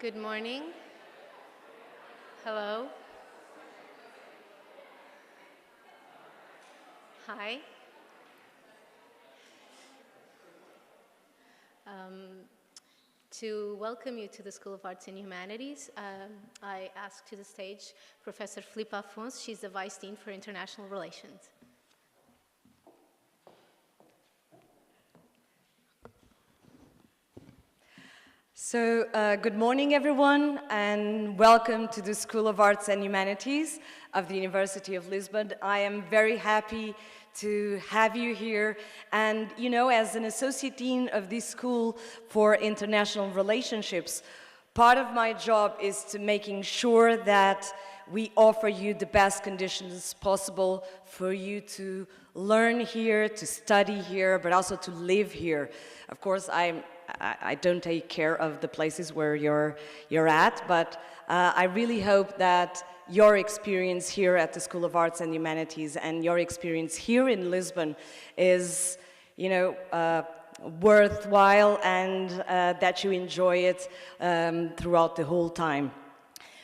Good morning. Hello. Hi. To welcome you to the School of Arts and Humanities, I ask to the stage Professor Filipe Afonso. She's the Vice Dean for International Relations. So, good morning, everyone, and welcome to the School of Arts and Humanities of the University of Lisbon. I am very happy to have you here, and you know, as an Associate Dean of this School for International Relationships, part of my job is to making sure that we offer you the best conditions possible for you to learn here, to study here, but also to live here. Of course, I don't take care of the places where you're at, but I really hope that your experience here at the School of Arts and Humanities and your experience here in Lisbon is, you know, worthwhile, and that you enjoy it throughout the whole time.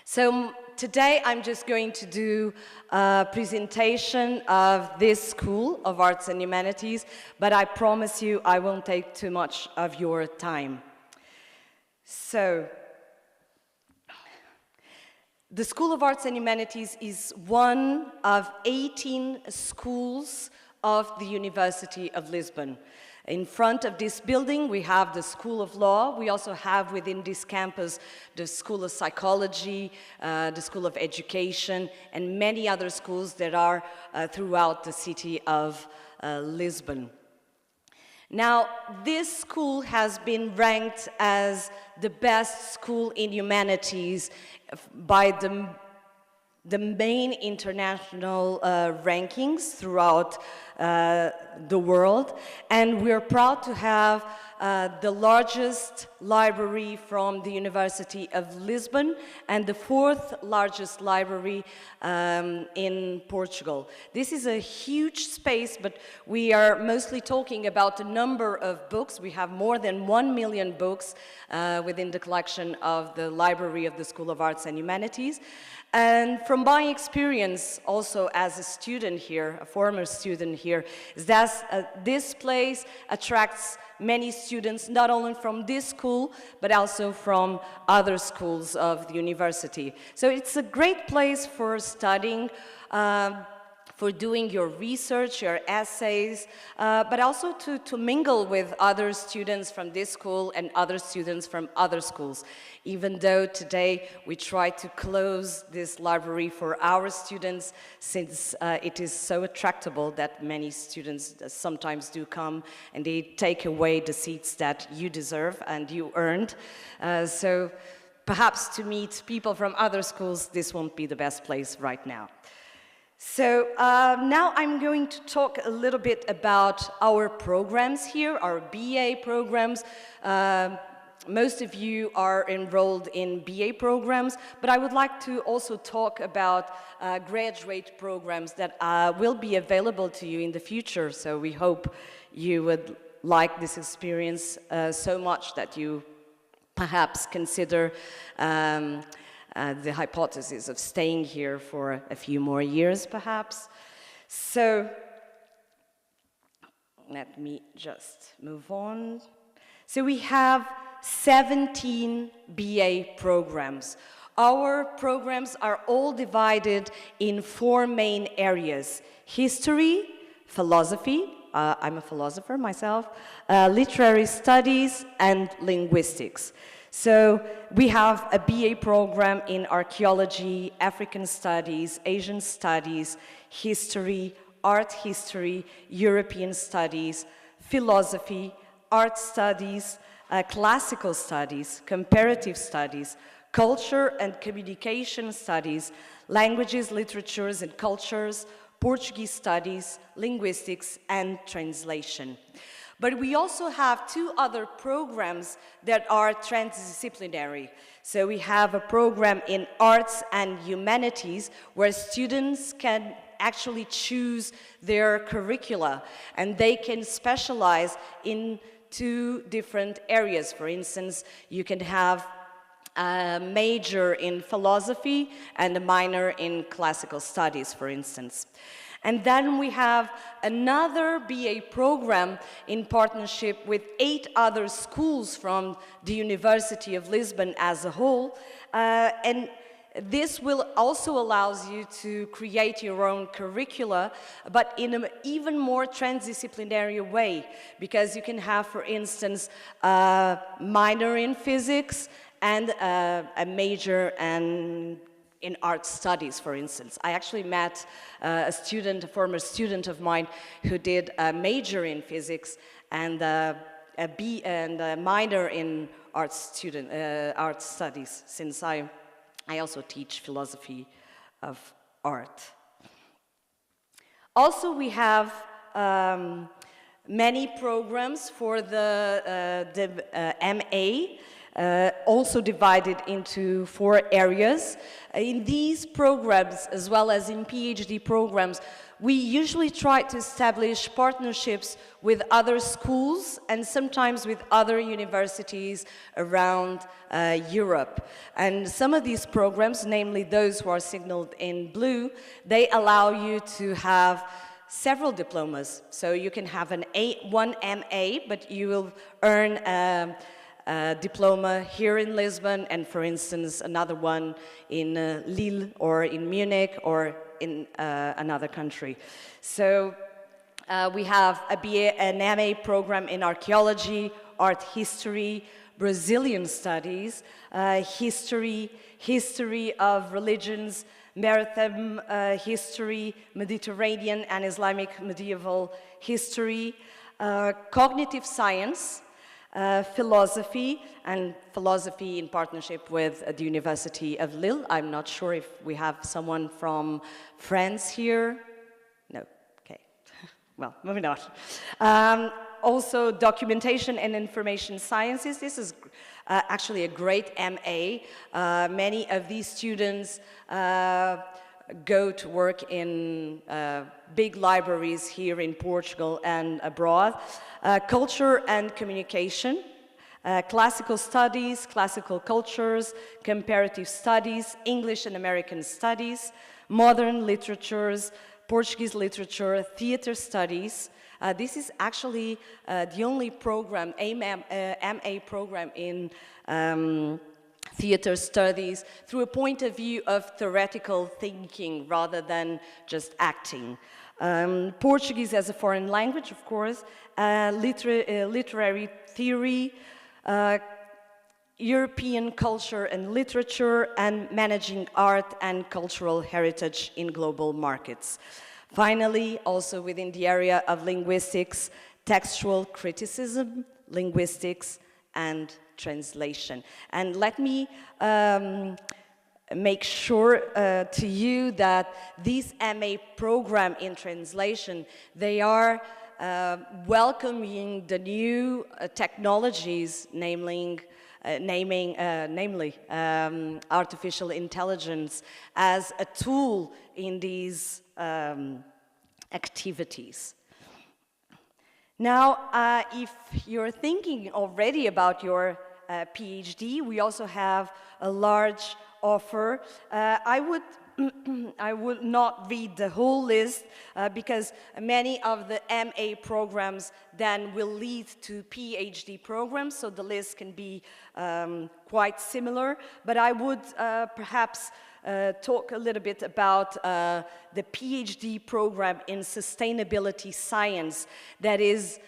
So today I'm just going to do a presentation of this School of Arts and Humanities, but I promise you I won't take too much of your time. So, the School of Arts and Humanities is one of 18 schools of the University of Lisbon. In front of this building, we have the School of Law. We also have within this campus the School of Psychology, the School of Education, and many other schools that are throughout the city of Lisbon. Now, this school has been ranked as the best school in humanities by the main international rankings throughout the world, and we're proud to have the largest library from the University of Lisbon and the fourth largest library in Portugal. This is a huge space, but we are mostly talking about the number of books. We have more than 1 million books within the collection of the library of the School of Arts and Humanities. And from my experience also as a student here, a former student here, is that this place attracts many students, not only from this school, but also from other schools of the university. So it's a great place for studying, for doing your research, your essays, but also to mingle with other students from this school and other students from other schools. Even though today we try to close this library for our students, since it is so attractable that many students sometimes do come and they take away the seats that you deserve and you earned. So perhaps to meet people from other schools, this won't be the best place right now. So now I'm going to talk a little bit about our programs here, our BA programs. Most of you are enrolled in BA programs, but I would like to also talk about graduate programs that will be available to you in the future. So we hope you would like this experience so much that you perhaps consider the hypothesis of staying here for a few more years, perhaps. So, let me just move on. So we have 17 BA programs. Our programs are all divided in 4 main areas: history, philosophy, I'm a philosopher myself, literary studies, and linguistics. So we have a BA program in archaeology, African studies, Asian studies, history, art history, European studies, philosophy, art studies, classical studies, comparative studies, culture and communication studies, languages, literatures and cultures, Portuguese studies, linguistics, and translation. But we also have 2 other programs that are transdisciplinary. So we have a program in arts and humanities where students can actually choose their curricula and they can specialize in 2 different areas. For instance, you can have a major in philosophy and a minor in classical studies, for instance. And then we have another BA program in partnership with 8 other schools from the University of Lisbon as a whole. And this will also allows you to create your own curricula, but in an even more transdisciplinary way, because you can have, for instance, a minor in physics and a major in art studies, for instance. I actually met a former student of mine, who did a major in physics and a minor in art studies, since I also teach philosophy of art. Also, we have many programs for the MA, also divided into 4 areas. In these programs, as well as in PhD programs, we usually try to establish partnerships with other schools and sometimes with other universities around Europe. And some of these programs, namely those who are signaled in blue, they allow you to have several diplomas. So you can have one MA, but you will earn a diploma here in Lisbon, and for instance another one in Lille or in Munich or in another country. So we have an MA program in archaeology, art history, Brazilian studies, history of religions, maritime history, Mediterranean and Islamic medieval history, cognitive science, philosophy, and philosophy in partnership with the University of Lille. I'm not sure if we have someone from France here. No, okay. Well, moving on. Also, documentation and information sciences. This is actually a great MA. Many of these students go to work in big libraries here in Portugal and abroad. Culture and communication, classical studies, classical cultures, comparative studies, English and American studies, modern literatures, Portuguese literature, theater studies. This is actually the only program, MA program in theater studies through a point of view of theoretical thinking rather than just acting. Portuguese as a foreign language, of course, literary theory, European culture and literature, and managing art and cultural heritage in global markets. Finally, also within the area of linguistics, textual criticism, linguistics, and translation. And let me make sure to you that this MA program in translation, they are welcoming the new technologies, namely artificial intelligence as a tool in these activities. Now, if you're thinking already about your PhD, we also have a large offer. I would not read the whole list because many of the MA programs then will lead to PhD programs, so the list can be quite similar. But I would perhaps talk a little bit about the PhD program in sustainability science that is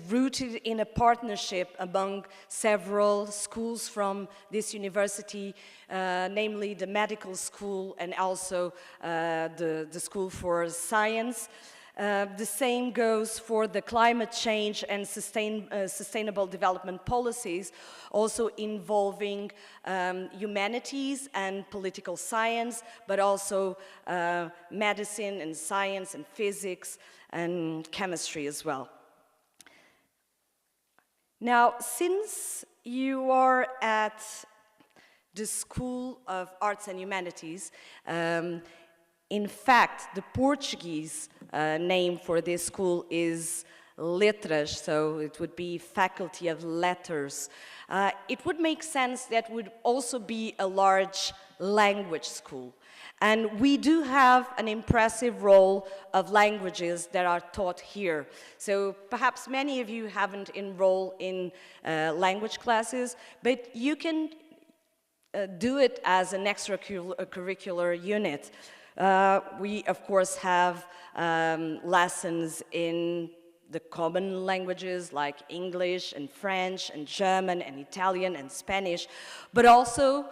rooted in a partnership among several schools from this university, namely the medical school and also the School for Science. The same goes for the climate change and sustainable development policies, also involving humanities and political science, but also medicine and science and physics and chemistry as well. Now, since you are at the School of Arts and Humanities, in fact, the Portuguese name for this school is letras, so it would be Faculty of Letters, it would make sense that would also be a large language school. And we do have an impressive role of languages that are taught here. So perhaps many of you haven't enrolled in language classes, but you can do it as an extracurricular unit. We, of course, have lessons in the common languages like English and French and German and Italian and Spanish, but also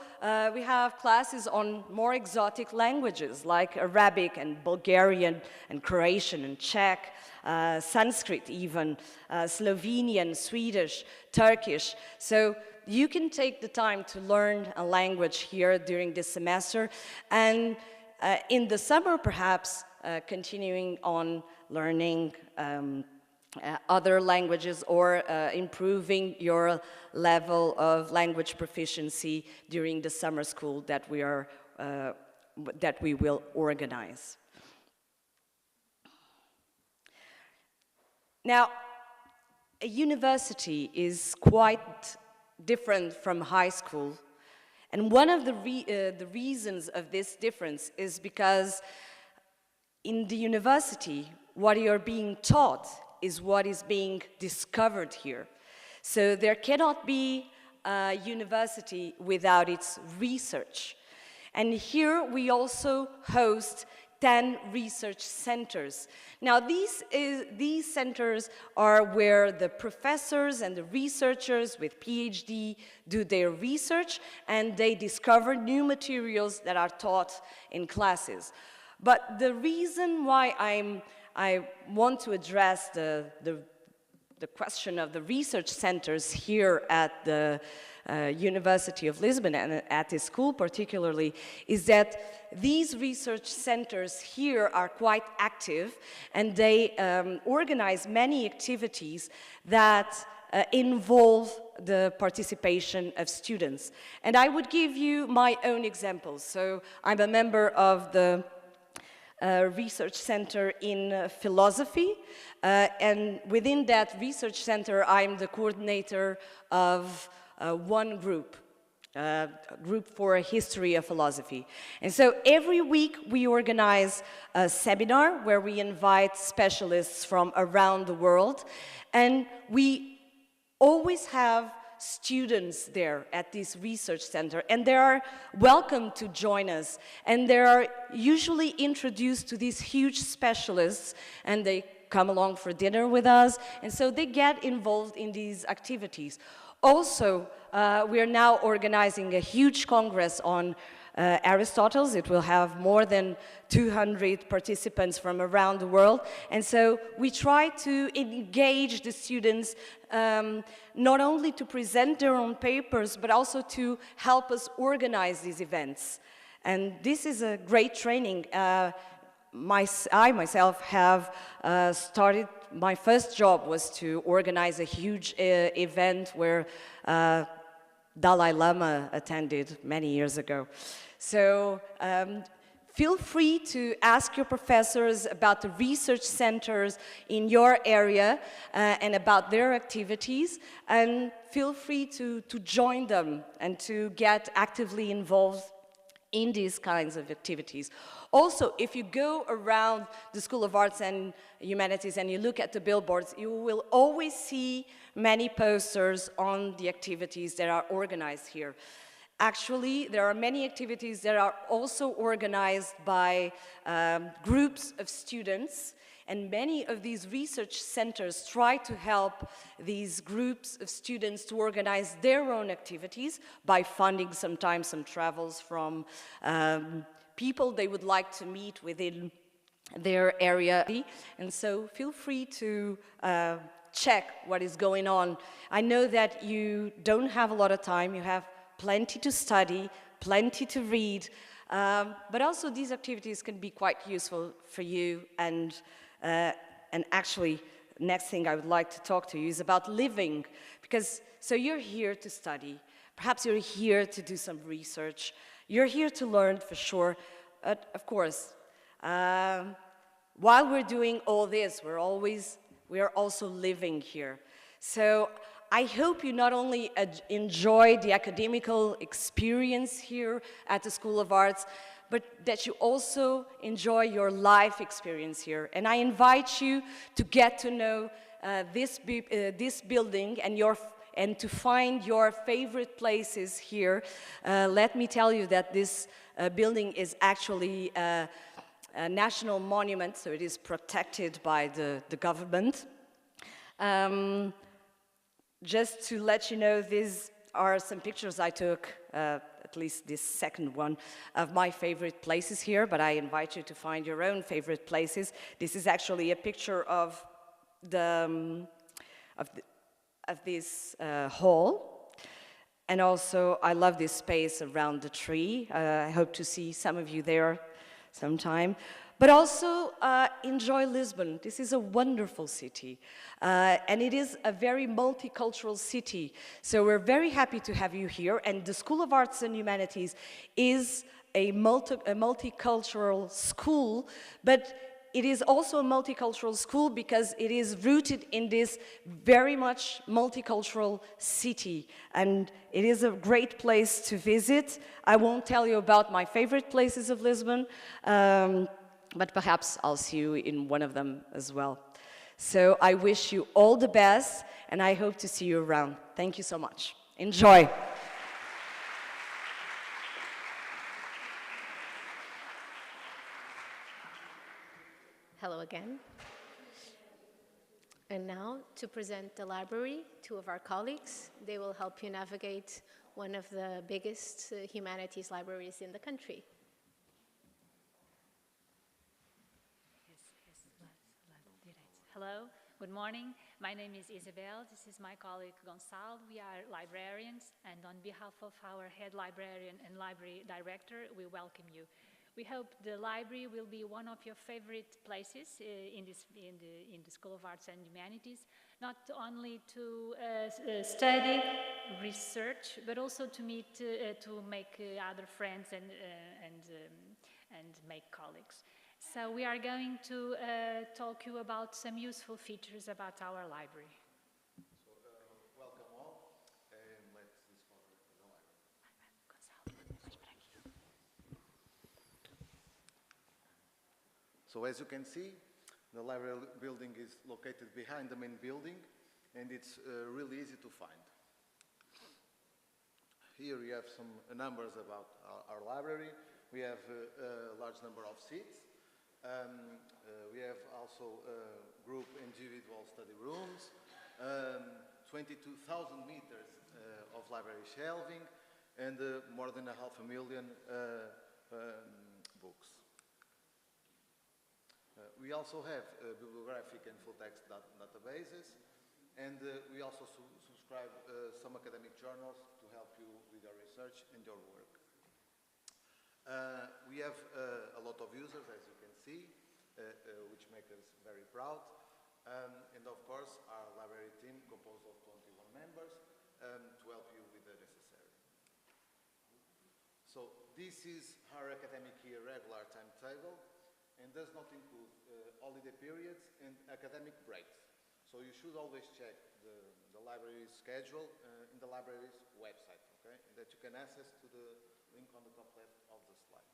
we have classes on more exotic languages like Arabic and Bulgarian and Croatian and Czech, Sanskrit even, Slovenian, Swedish, Turkish. So you can take the time to learn a language here during this semester, and in the summer perhaps continuing on learning other languages or improving your level of language proficiency during the summer school that we will organize. Now, a university is quite different from high school, and one of the reasons of this difference is because in the university, what you're being taught is what is being discovered here. So there cannot be a university without its research. And here we also host 10 research centers. Now these centers are where the professors and the researchers with PhD do their research, and they discover new materials that are taught in classes. But the reason why I want to address the question of the research centers here at the University of Lisbon and at this school particularly is that these research centers here are quite active, and they organize many activities that involve the participation of students. And I would give you my own examples. So I'm a member of the research center in philosophy, and within that research center I'm the coordinator of one group, group for a history of philosophy. And so every week we organize a seminar where we invite specialists from around the world, and we always have students there at this research center, and they are welcome to join us, and they are usually introduced to these huge specialists, and they come along for dinner with us, and so they get involved in these activities. Also, we are now organizing a huge congress on Aristotle. It will have more than 200 participants from around the world, and so we try to engage the students not only to present their own papers, but also to help us organize these events. And this is a great training. I myself have started, my first job was to organize a huge event where Dalai Lama attended many years ago. So feel free to ask your professors about the research centers in your area and about their activities, and feel free to join them and to get actively involved in these kinds of activities. Also, if you go around the School of Arts and Humanities and you look at the billboards, you will always see many posters on the activities that are organized here. Actually, there are many activities that are also organized by groups of students, and many of these research centers try to help these groups of students to organize their own activities by funding sometimes some travels from people they would like to meet within their area. And so feel free to check what is going on. I know that you don't have a lot of time, you have plenty to study, plenty to read, but also these activities can be quite useful for you. And actually, next thing I would like to talk to you is about living, because so you're here to study, perhaps you're here to do some research, you're here to learn for sure, but of course, while we're doing all this, we're always we are also living here. So I hope you not only enjoy the academical experience here at the School of Arts, but that you also enjoy your life experience here. And I invite you to get to know this building and to find your favorite places here. Let me tell you that this building is actually a national monument, so it is protected by the government. Just to let you know, these are some pictures I took, at least this second one, of my favorite places here, but I invite you to find your own favorite places. This is actually a picture of this hall. And also, I love this space around the tree. I hope to see some of you there sometime. But also, enjoy Lisbon. This is a wonderful city. And it is a very multicultural city. So we're very happy to have you here. And the School of Arts and Humanities is a multicultural school, but it is also a multicultural school because it is rooted in this very much multicultural city. And it is a great place to visit. I won't tell you about my favorite places of Lisbon, but perhaps I'll see you in one of them as well. So I wish you all the best, and I hope to see you around. Thank you so much. Enjoy. Hello again. And now, to present the library, two of our colleagues. They will help you navigate one of the biggest humanities libraries in the country. Hello, good morning. My name is Isabel. This is my colleague Gonçalo. We are librarians, and on behalf of our head librarian and library director, we welcome you. We hope the library will be one of your favorite places in the School of Arts and Humanities, not only to study, research, but also to meet, to make other friends and make colleagues. So we are going to talk you about some useful features about our library. So welcome all, and let's discover the library. So as you can see, the library building is located behind the main building, and it's really easy to find. Here we have some numbers about our library. We have a large number of seats. We have also group individual study rooms, 22,000 meters of library shelving, and more than 500,000 books. We also have bibliographic and full-text databases, and we also subscribe some academic journals to help you with your research and your work. We have a lot of users, as you can see, which make us very proud. And of course, our library team composed of 21 members to help you with the necessary. So this is our academic year regular timetable, and does not include holiday periods and academic breaks. So you should always check the library's schedule in the library's website, okay? And that you can access to the link on the top left of the slide.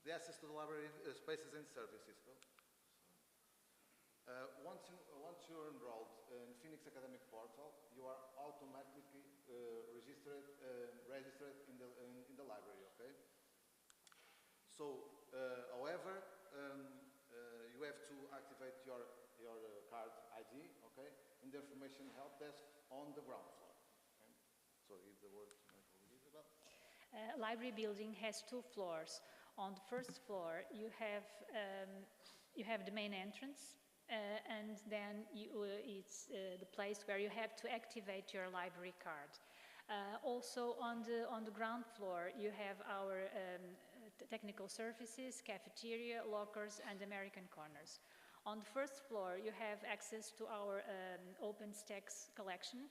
The access to the library spaces and services. Once you're enrolled in Phoenix Academic Portal, you are automatically registered in the library, okay? So, however, you have to activate your card ID, okay, in the information help desk on the ground floor. Okay? So, give the word to my colleague Isabel. Library building has 2 floors. On the first floor, you have the main entrance, and then it's the place where you have to activate your library card. Also, on the ground floor, you have our technical services, cafeteria, lockers, and American corners. On the first floor, you have access to our OpenStax collection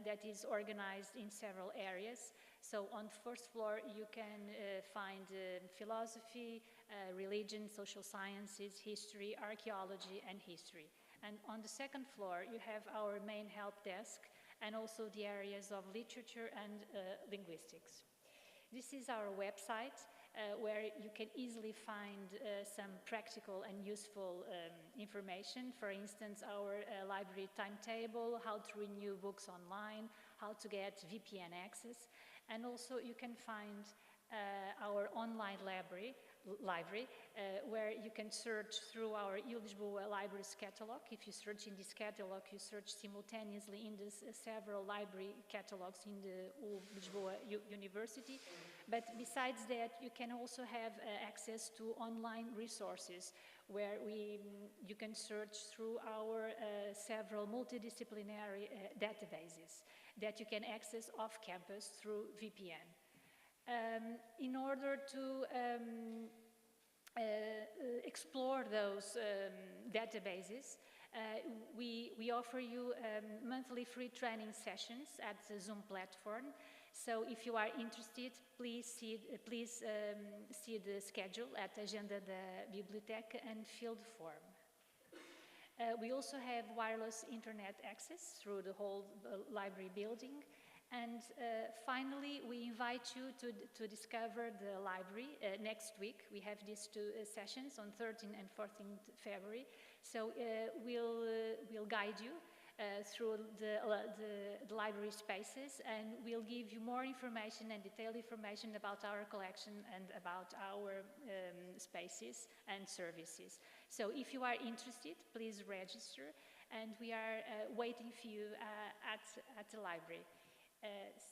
that is organized in several areas. So on the first floor, you can find philosophy, religion, social sciences, history, archaeology, and history. And on the second floor, you have our main help desk and also the areas of literature and linguistics. This is our website where you can easily find some practical and useful information. For instance, our library timetable, how to renew books online, how to get VPN access. And also you can find our online library where you can search through our Lisboa Libraries catalog. If you search in this catalog, you search simultaneously in the several library catalogs in the Lisboa University. But besides that, you can also have access to online resources where you can search through our several multidisciplinary databases that you can access off campus through VPN. In order to explore those databases, we offer you monthly free training sessions at the Zoom platform. So if you are interested, please see the schedule at Agenda da Biblioteca and fill the form. We also have wireless internet access through the whole library building. And finally, we invite you to discover the library next week. We have these two sessions on 13th and 14th February. So we'll guide you through the library spaces, and we'll give you more information and detailed information about our collection and about our spaces and services. So if you are interested, please register, and we are waiting for you at the library.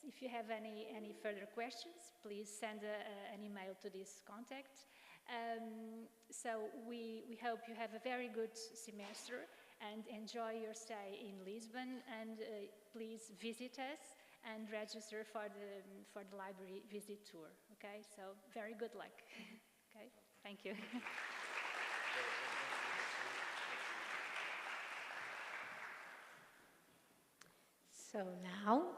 If you have any further questions, please send an email to this contact. So we hope you have a very good semester and enjoy your stay in Lisbon, and please visit us and register for the library visit tour. Okay, so very good luck. Okay, thank you. So now,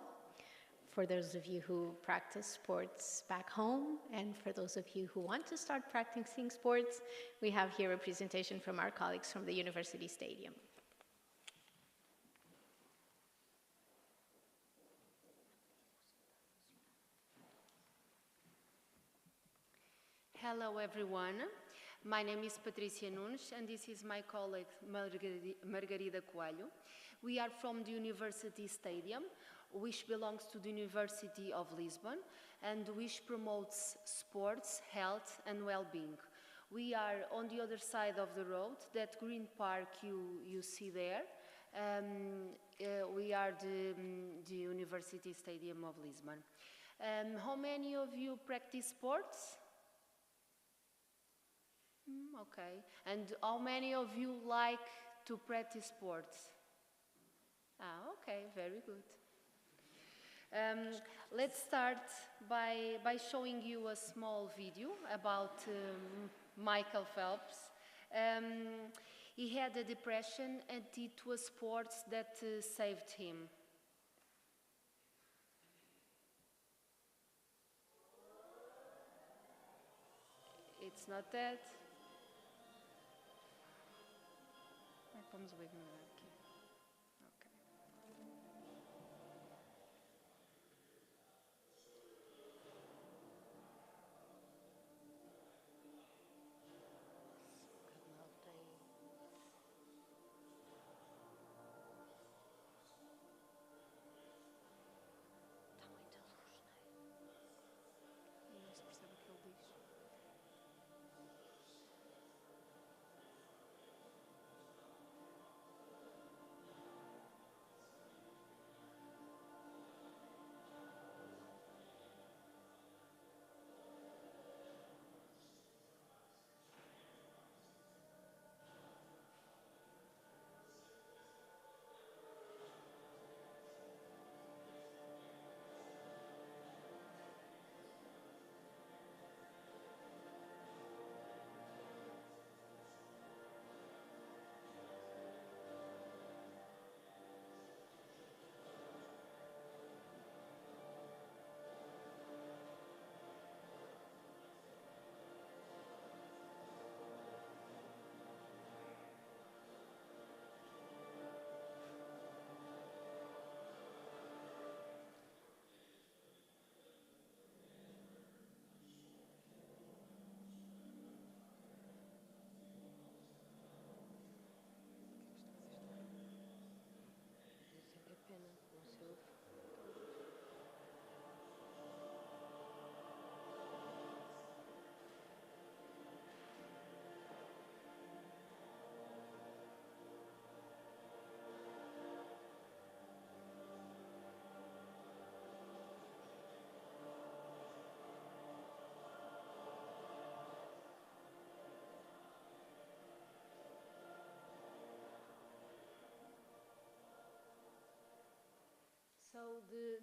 for those of you who practice sports back home, and for those of you who want to start practicing sports, we have here a presentation from our colleagues from the University Stadium. Hello everyone, my name is Patricia Nunes and this is my colleague Margarida Coelho. We are from the University Stadium, which belongs to the University of Lisbon and which promotes sports, health and well-being. We are on the other side of the road, that green park you see there. We are the University Stadium of Lisbon. How many of you practice sports? Okay. And how many of you like to practice sports? Okay, very good. Let's start by showing you a small video about Michael Phelps. He had a depression and it was sports that saved him. It's not that. Vamos ver aqui. Okay.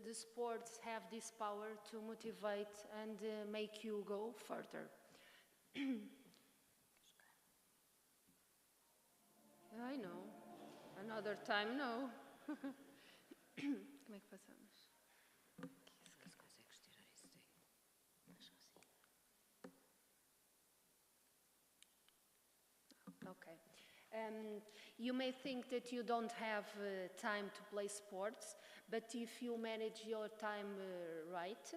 the sports have this power to motivate and make you go further. I know. Another time, no. Como é que passamos? Okay. You may think that you don't have time to play sports, but if you manage your time right,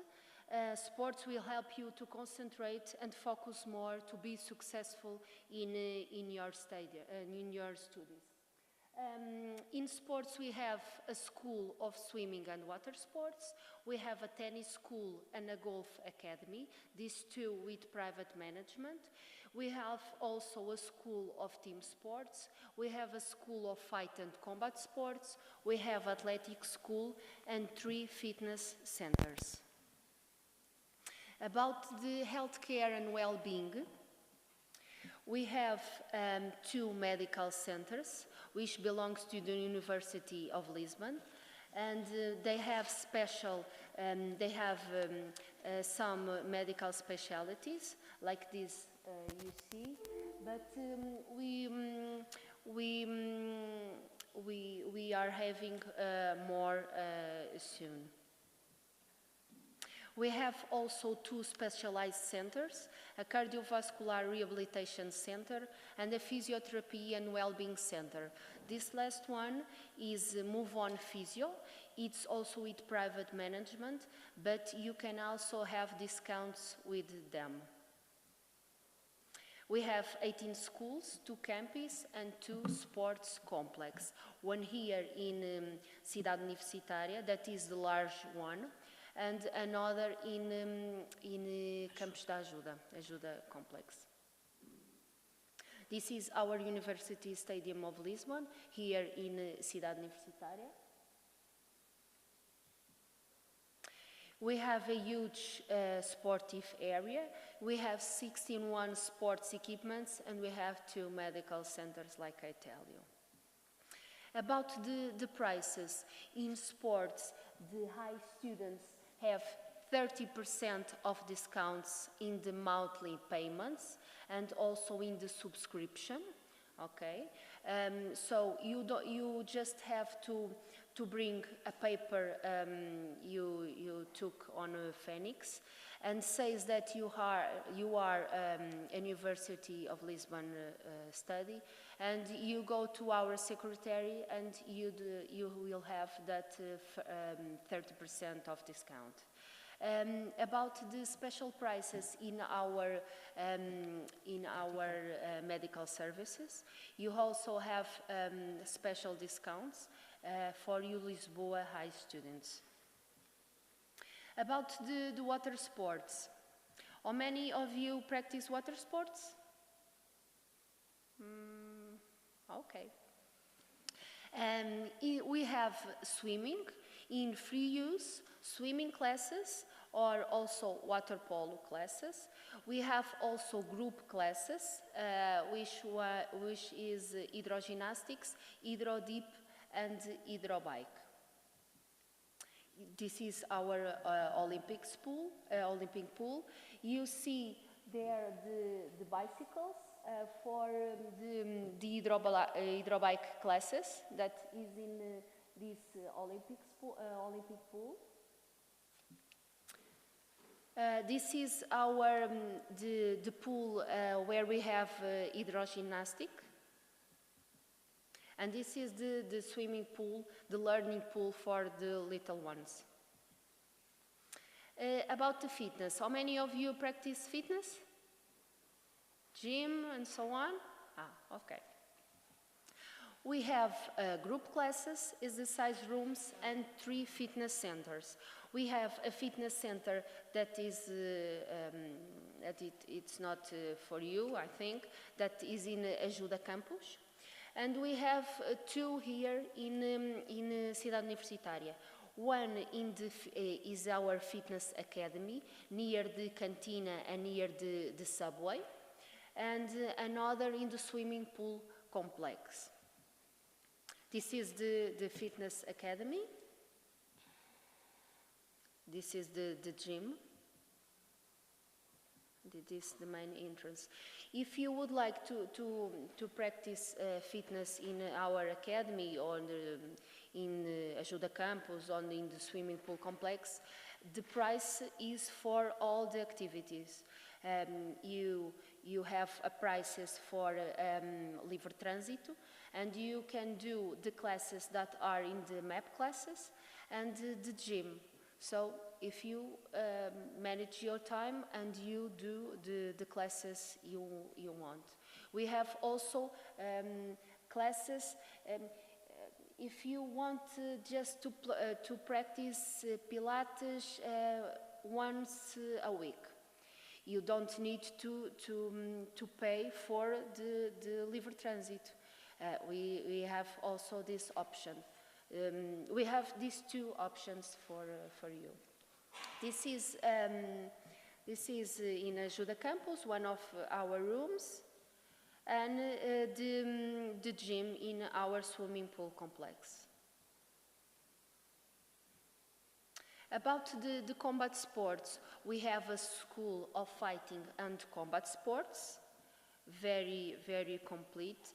sports will help you to concentrate and focus more to be successful in your studies. In sports, we have a school of swimming and water sports. We have a tennis school and a golf academy, these two with private management. We have also a school of team sports. We have a school of fight and combat sports. We have athletic school and 3 fitness centers. About the healthcare and well-being, we have 2 medical centers, which belongs to the University of Lisbon, and they have some medical specialties, like this you see, but we are having more soon. We have also 2 specialized centers, a cardiovascular rehabilitation center and a physiotherapy and well-being center. This last one is Move On Physio. It's also with private management, but you can also have discounts with them. We have 18 schools, 2 campus and 2 sports complexes. One here in Cidade Universitária, that is the large one, and another in Campos da Ajuda complex. This is our University Stadium of Lisbon, here in Cidade Universitária. We have a huge sportive area. We have 61 sports equipments, and we have 2 medical centers, like I tell you. About the prices, in sports, the high students have 30% of discounts in the monthly payments and also in the subscription, okay? So you just have to bring a paper you took on Phoenix and says that you are a University of Lisbon study, and you go to our secretary and you will have that 30% of discount. About the special prices in our medical services, you also have special discounts for you Lisboa high students. About the water sports, how many of you practice water sports? Okay. We have swimming in free use, swimming classes, or also water polo classes. We have also group classes, which is hydrogymnastics, hydro dip, and hydro bike. This is our Olympic pool. You see there the bicycles for the hydro bike classes that is in this Olympic pool. This is our the pool where we have hydrogymnastic. And this is the swimming pool, the learning pool for the little ones. About the fitness, how many of you practice fitness? Gym and so on? Okay. We have group classes, exercise rooms, and 3 fitness centers. We have a fitness center that is, it's not for you, I think, that is in Ajuda Campus. And we have 2 here in Cidade Universitária. One is our fitness academy, near the cantina and near the subway, and another in the swimming pool complex. This is the fitness academy. This is the gym. This is the main entrance. If you would like to practice fitness in our academy or in Ajuda Campus or in the swimming pool complex, the price is for all the activities. You have prices for Livre Trânsito, and you can do the classes that are in the MAP classes and the gym. So if you manage your time and you do the classes you want. We have also classes, if you want just to practice Pilates once a week. You don't need to pay for the Livre Trânsito. We have also this option. We have these two options for you. This is in Ajuda Campus, one of our rooms, and the gym in our swimming pool complex. About the combat sports, we have a school of fighting and combat sports, very, very complete.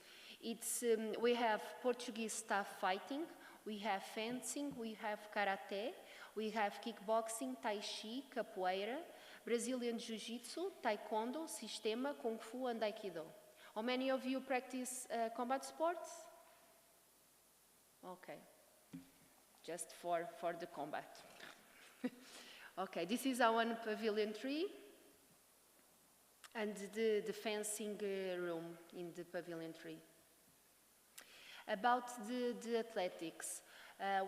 We have Portuguese staff fighting, we have fencing, we have karate, we have kickboxing, tai chi, capoeira, Brazilian jiu-jitsu, taekwondo, sistema, kung fu, and aikido. How many of you practice combat sports? Okay, just for the combat. Okay, this is our Pavilion 3 and the fencing room in the Pavilion 3. About the athletics,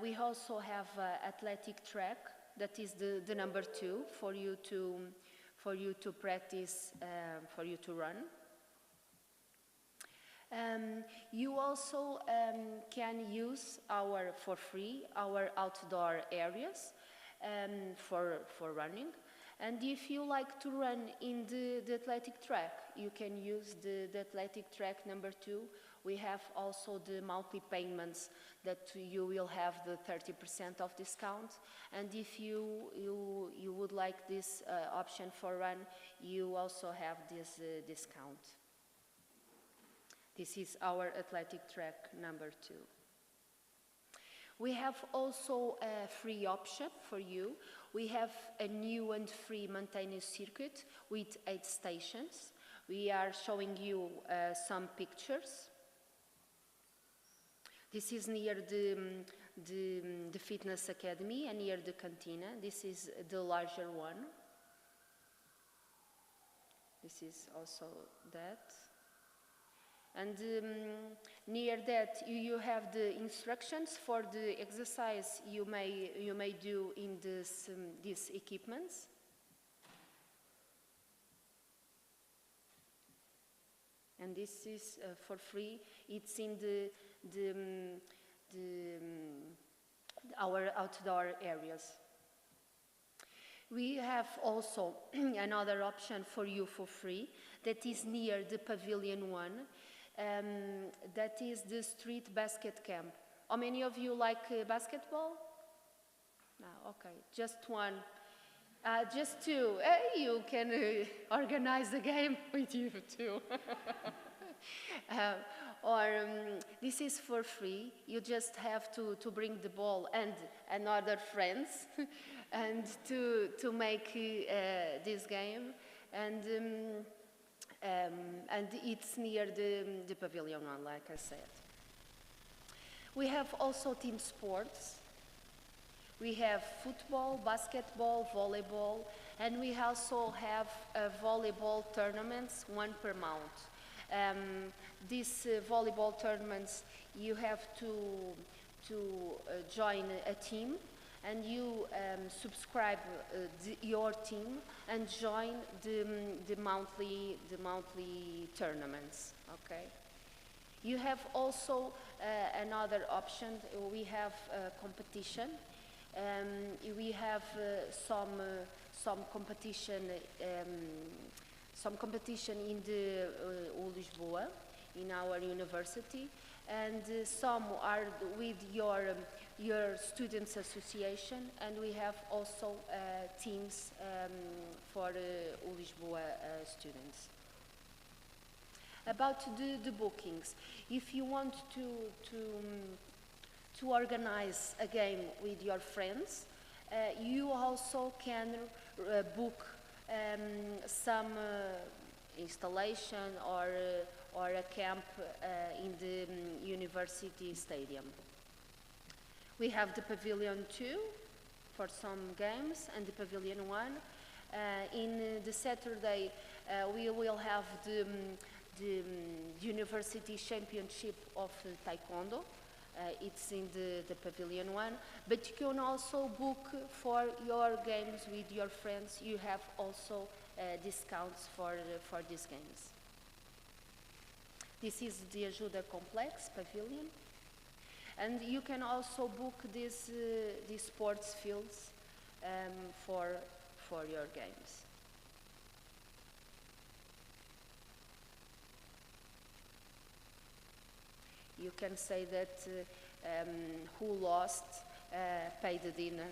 we also have athletic track, that is the number 2 for you to practice, for you to run. You also can use for free our outdoor areas for running. And if you like to run in the athletic track, you can use the athletic track number 2. We have also the monthly payments that you will have the 30% of discount. And if you would like this option for run, you also have this discount. This is our athletic track number 2. We have also a free option for you. We have a new and free maintenance circuit with 8 stations. We are showing you some pictures. This is near the fitness academy and near the cantina. This is the larger one. This is also that. And near that you have the instructions for the exercise you may do in these equipments. And this is for free. It's in our outdoor areas. We have also another option for you for free that is near the Pavilion 1. That is the street basket camp. How many of you like basketball? No, okay, just one. Just 2. You can organize a game with you too. This is for free. You just have to bring the ball and other friends and to make this game. And it's near the Pavilion 1, like I said. We have also team sports. We have football, basketball, volleyball, and we also have volleyball tournaments, 1 per month. These volleyball tournaments, you have to join a team, and you subscribe your team and join the monthly tournaments. Okay. You have also another option. We have competition. We have some competition in the Lisboa, in our university, and some are with your your students association, and we have also teams for o Lisboa students. About the bookings, if you want to organize a game with your friends, you also can book some installation or a camp in the university stadium. We have the Pavilion 2 for some games and the Pavilion 1. In the Saturday, we will have the University Championship of Taekwondo. It's in the Pavilion 1. But you can also book for your games with your friends. You have also discounts for these games. This is the Ajuda Complex Pavilion. And you can also book these sports fields for your games. You can say that who lost paid the dinner,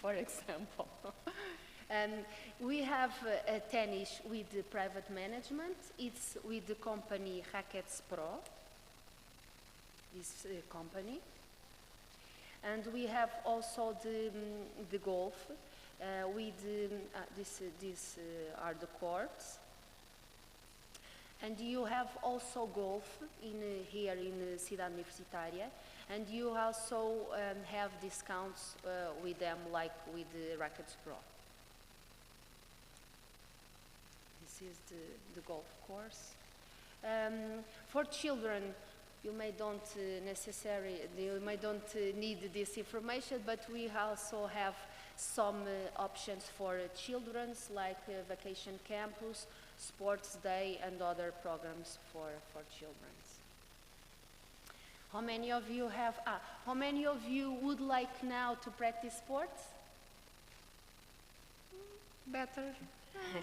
for example. We have a tennis with private management. It's with the company Rackets Pro, this company. And we have also the golf with these are the courts. And you have also golf here in Cidade Universitária, and you also have discounts with them, like with the Rackets Pro. This is the golf course. For children, you may don't need this information, but we also have some options for children's, like vacation campus, sports day, and other programs for children. How many of you have? How many of you would like now to practice sports? Better,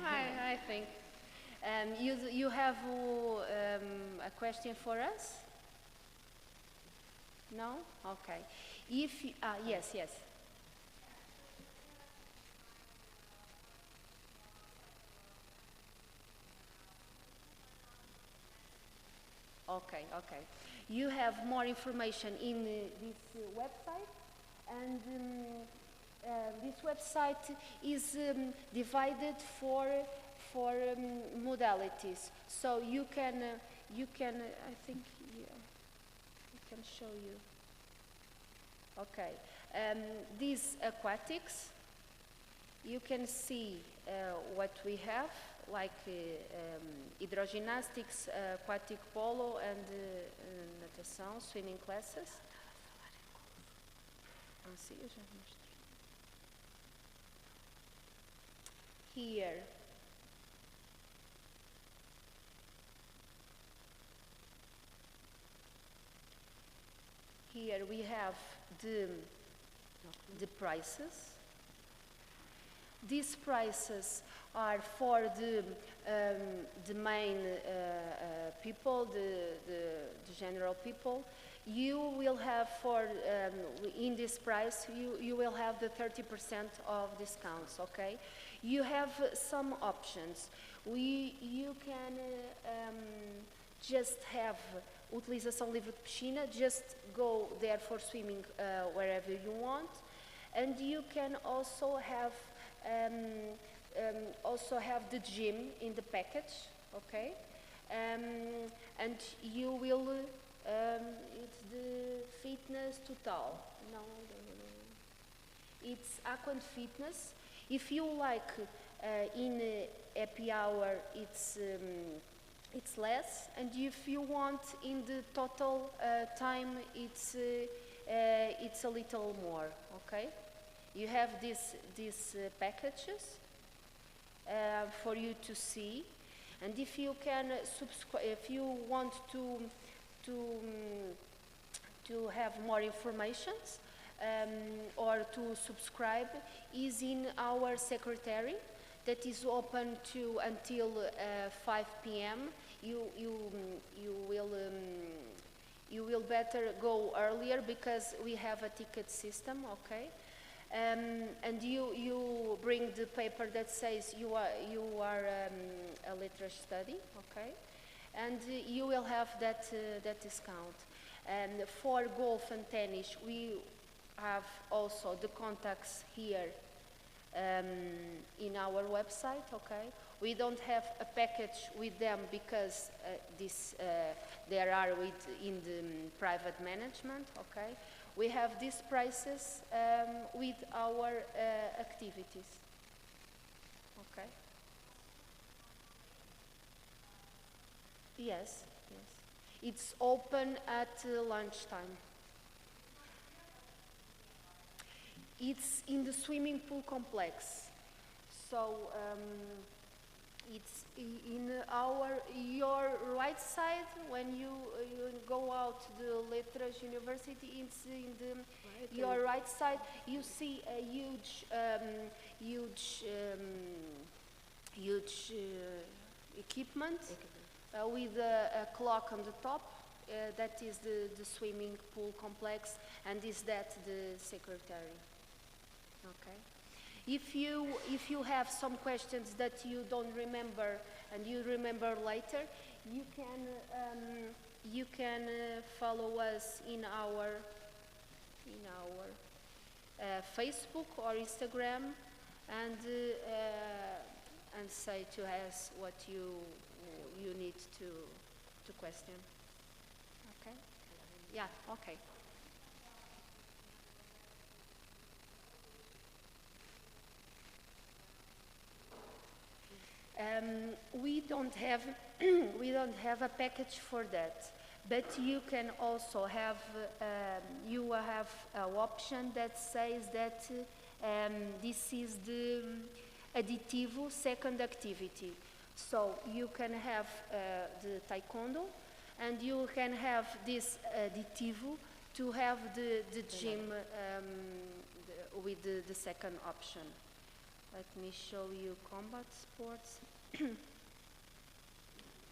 I think. You have a question for us? No? Okay. If you, yes. Okay. You have more information in this website, and this website is divided for modalities. So you can I think I can show you. Okay, these aquatics, you can see what we have, like hydrogymnastics, aquatic polo, and natação, swimming classes. Sim, eu já mostrei. Here we have the prices. These prices are for the main people, the general people. You will have in this price, you will have the 30% of discounts, okay? You have some options. You can just have utilização livre de piscina, just go there for swimming wherever you want. And you can also have the gym in the package, okay? And you will, it's the fitness total. No. It's Aquant Fitness. If you like in happy hour, it's less, and if you want in the total time, it's a little more, okay? You have these packages for you to see, and if you can subscribe, if you want to have more information or to subscribe, is in our secretary that is open until 5 p.m. You You will better go earlier because we have a ticket system, okay? And you bring the paper that says you are a literature study, okay? And you will have that discount. And for golf and tennis, we have also the contacts here in our website, okay? We don't have a package with them because they are in the private management, okay? We have these prices with our activities, okay? Yes, yes. It's open at lunchtime. It's in the swimming pool complex. So it's in your right side when you go out to the Letras University. It's in your right side. You see a huge equipment with a clock on the top. That is the swimming pool complex, and is that the secretary? Okay. If you have some questions that you don't remember and you remember later, you can follow us in our Facebook or Instagram and say to us what you need to question. Okay? Yeah. Okay. We don't have a package for that, but you can also have you have an option that says that this is the additivo second activity. So you can have the taekwondo, and you can have this additivo to have the gym with the second option. Let me show you combat sports,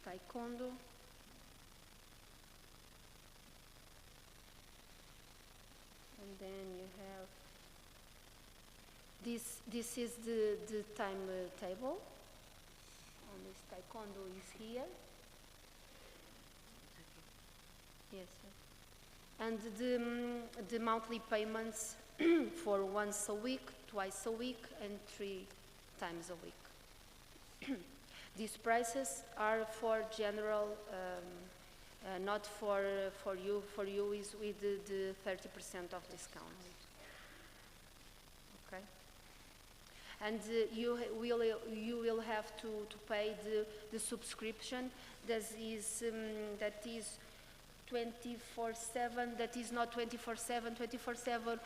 taekwondo, and then you have this is the time table. And this taekwondo is here. Yes, sir. And the monthly payments for once a week, twice a week, and 3 times a week. These prices are for general, not for you. For you is with the 30% of discount. Okay. And you will have to pay the subscription. That is 24/7. That is not 24/7. 24/7.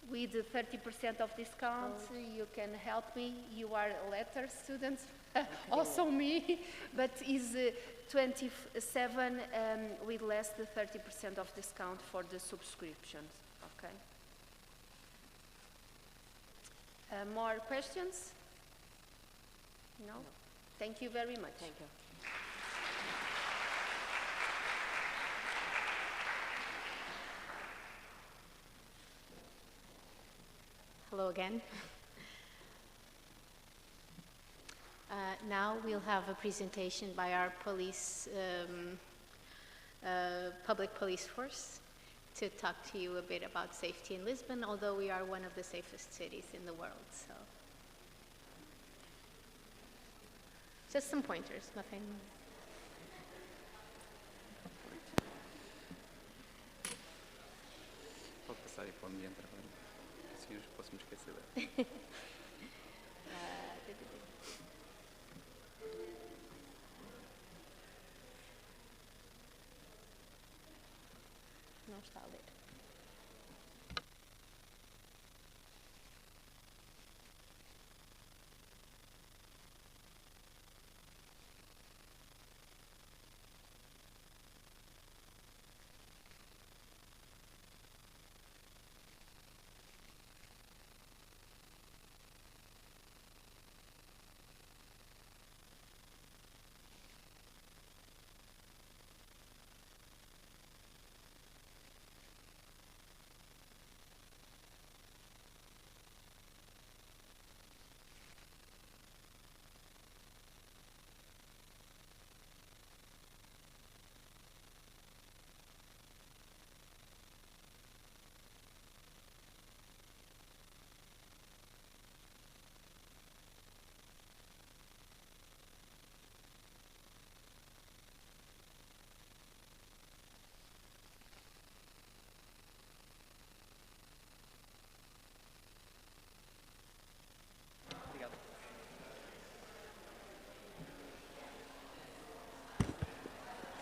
With the 30% of discount, you can help me. You are letter students, also me, but is 27 with less than 30% of discount for the subscriptions. Okay. More questions? No? Thank you very much. Thank you. Hello again. Now we'll have a presentation by our police, public police force, to talk to you a bit about safety in Lisbon, although we are one of the safest cities in the world. So, just some pointers, nothing. Pode passar aí para o ambiente trabalho, assim eu posso me esquecer dela. Não está a ler.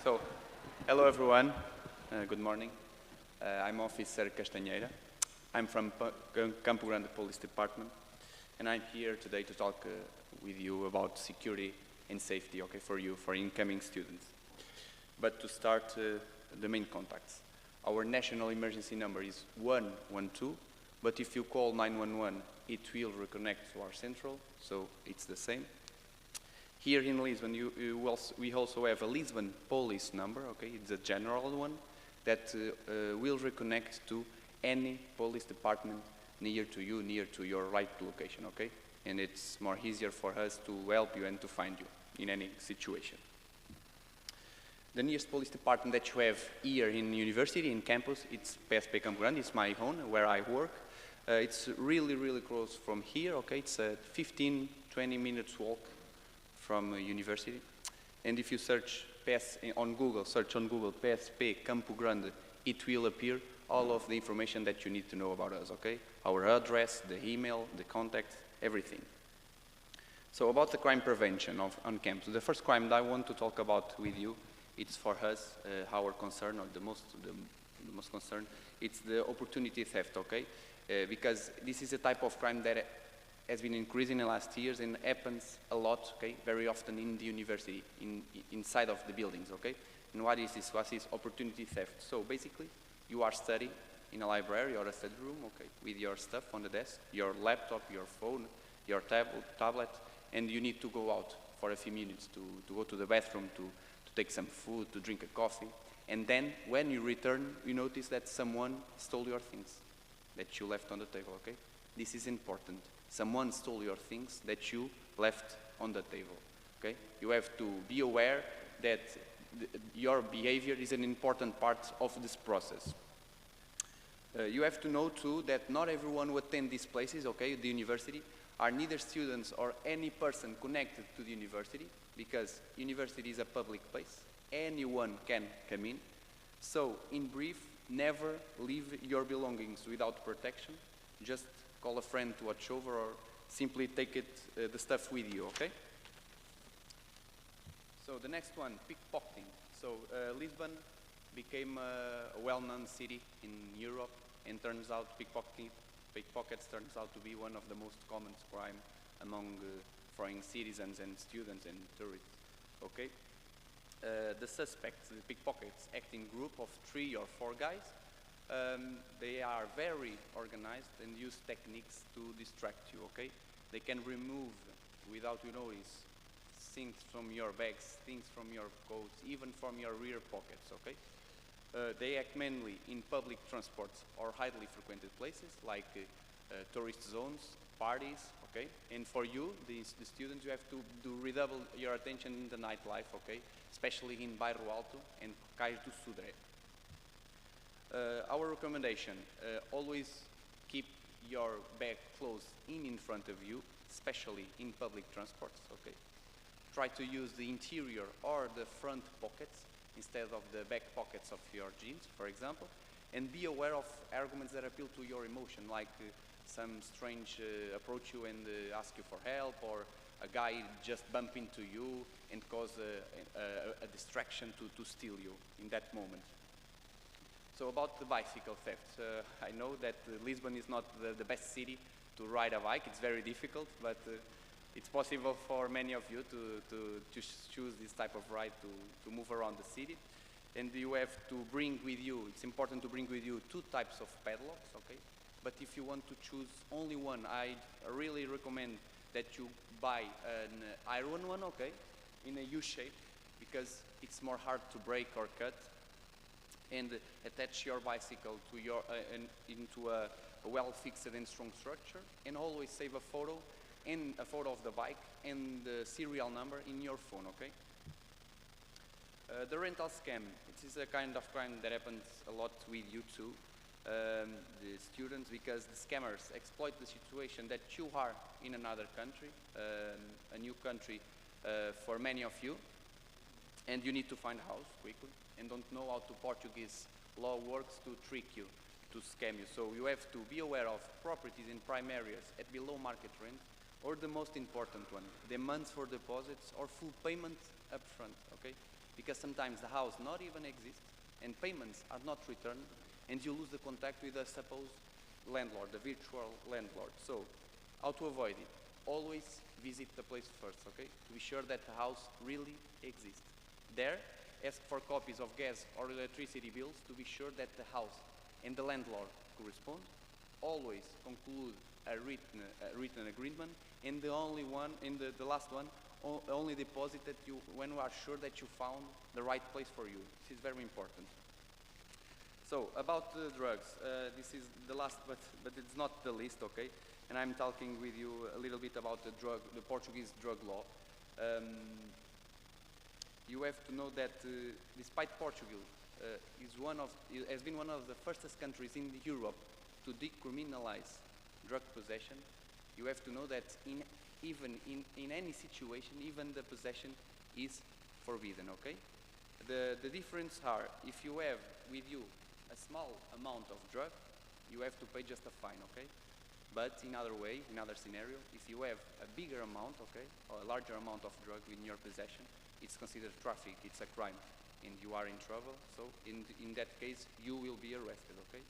So, hello everyone. Good morning. I'm Officer Castanheira. I'm from Campo Grande Police Department, and I'm here today to talk with you about security and safety, okay, for you, for incoming students. But to start, the main contacts. Our national emergency number is 112, but if you call 911, it will reconnect to our central, so it's the same. Here in Lisbon, we also have a Lisbon police number, okay, it's a general one that will reconnect to any police department near to you, near to your right location, okay? And it's more easier for us to help you and to find you in any situation. The nearest police department that you have here in university, in campus, it's PSP Campo Grande, it's my own, where I work. It's really, really close from here, okay? It's a 15, 20 minutes walk from university. And if you search on Google PSP Campo Grande, it will appear all of the information that you need to know about us, okay? Our address, the email, the contact, everything. So about the crime prevention on campus, the first crime that I want to talk about with you, it's for us, our concern, or the most concern, it's the opportunity theft, okay? Because this is a type of crime that has been increasing in the last years and happens a lot, okay, very often in the university, inside of the buildings, okay? And what is this? What is opportunity theft? So basically, you are studying in a library or a study room, okay, with your stuff on the desk, your laptop, your phone, your tablet, and you need to go out for a few minutes to go to the bathroom, to take some food, to drink a coffee. And then, when you return, you notice that someone stole your things that you left on the table, okay? This is important. Someone stole your things that you left on the table, okay? You have to be aware that your behavior is an important part of this process. You have to know too that not everyone who attend these places, okay, the university, are neither students or any person connected to the university, because university is a public place. Anyone can come in. So, in brief, never leave your belongings without protection. Just call a friend to watch over, or simply take the stuff with you, okay? So the next one, pickpocketing. So Lisbon became a well-known city in Europe, and turns out pickpockets turns out to be one of the most common crime among foreign citizens and students and tourists, okay? The suspects, the pickpockets, act in group of 3 or 4 guys. They are very organized and use techniques to distract you, okay? They can remove, without you notice, things from your bags, things from your coats, even from your rear pockets, okay? They act mainly in public transports or highly frequented places, like tourist zones, parties, okay? And for you, the students, you have to redouble your attention in the nightlife, okay? Especially in Bairro Alto and Cais do Sodré. Our recommendation, always keep your bag closed in front of you, especially in public transports, okay? Try to use the interior or the front pockets instead of the back pockets of your jeans, for example, and be aware of arguments that appeal to your emotion, like some strange approach you and ask you for help, or a guy just bump into you and cause a distraction to steal you in that moment. So about the bicycle theft, I know that Lisbon is not the best city to ride a bike. It's very difficult, but it's possible for many of you to choose this type of ride to move around the city. And you have to bring with you, it's important to bring with you 2 types of padlocks, okay? But if you want to choose only one, I really recommend that you buy an iron one, okay? In a U shape, because it's more hard to break or cut. And attach your bicycle to your, into a well-fixed and strong structure, and always save a photo of the bike and the serial number in your phone, okay? The rental scam, it is a kind of crime that happens a lot with you too, the students, because the scammers exploit the situation that you are in another country, a new country for many of you, and you need to find a house quickly, and don't know how Portuguese law works to trick you, to scam you. So you have to be aware of properties in prime areas at below market rent, or the most important one, demands for deposits or full payment up front, okay? because sometimes the house not even exists and payments are not returned and you lose the contact with a supposed landlord, the virtual landlord. So, how to avoid it? Always visit the place first, okay? To be sure that the house really exists. There, ask for copies of gas or electricity bills to be sure that the house and the landlord correspond. Always conclude a written agreement, and the only one, in the last one, only deposit that you, when you are sure that you found the right place for you. This is very important. So, about the drugs, this is the last, but it's not the least, okay? And I'm talking with you a little bit about the Portuguese drug law. You have to know that despite Portugal has been one of the first countries in Europe to decriminalize drug possession, you have to know that even in any situation, even the possession is forbidden, okay? The difference are, if you have with you a small amount of drug, you have to pay just a fine, okay? But in other scenario, if you have a bigger amount, okay, or a larger amount of drug in your possession, it's considered traffic, it's a crime, and you are in trouble, so in that case, you will be arrested, okay?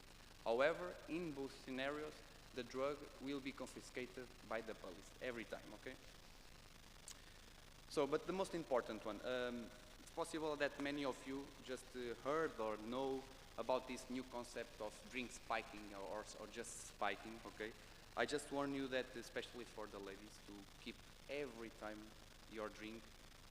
However, in both scenarios, the drug will be confiscated by the police every time, okay? So, but the most important one, it's possible that many of you just heard or know about this new concept of drink spiking or just spiking, okay? I just warn you that, especially for the ladies, to keep every time your drink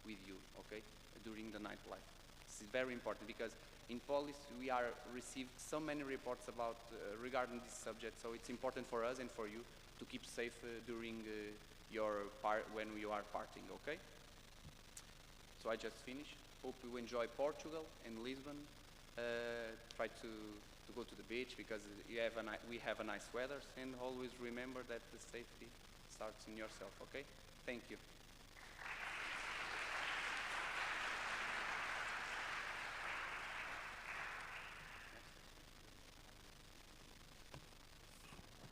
with you, okay, during the nightlife. This is very important because in police we are received so many reports about regarding this subject, so it's important for us and for you to keep safe during when you are partying, okay? So I just finished. Hope you enjoy Portugal and Lisbon. Try to go to the beach because we have a nice weather, and always remember that the safety starts in yourself, okay? Thank you.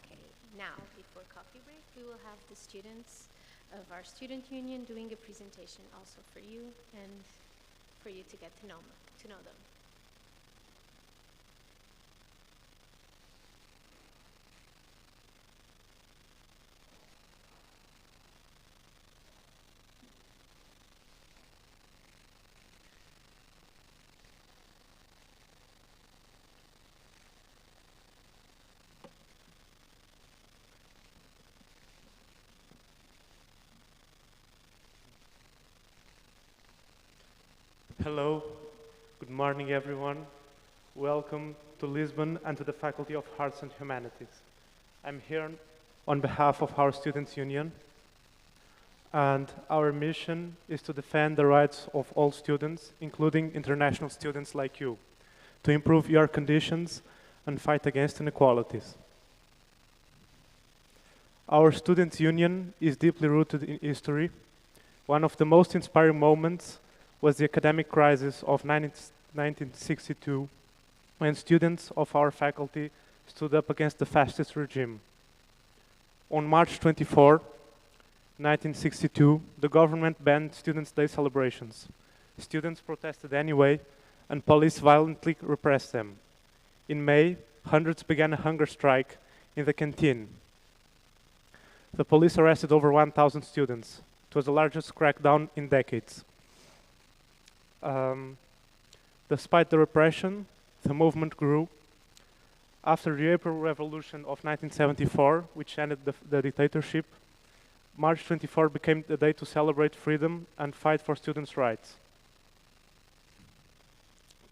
Okay, now before coffee break, we will have the students of our student union doing a presentation also for you and for you to get to know them. Hello, good morning everyone. Welcome to Lisbon and to the Faculty of Arts and Humanities. I'm here on behalf of our Students' Union, and our mission is to defend the rights of all students, including international students like you, to improve your conditions and fight against inequalities. Our Students' Union is deeply rooted in history. One of the most inspiring moments was the academic crisis of 1962, when students of our faculty stood up against the fascist regime. On March 24, 1962, the government banned Students' Day celebrations. Students protested anyway, and police violently repressed them. In May, hundreds began a hunger strike in the canteen. The police arrested over 1,000 students. It was the largest crackdown in decades. Despite the repression, the movement grew. After the April Revolution of 1974, which ended the dictatorship, March 24 became the day to celebrate freedom and fight for students' rights.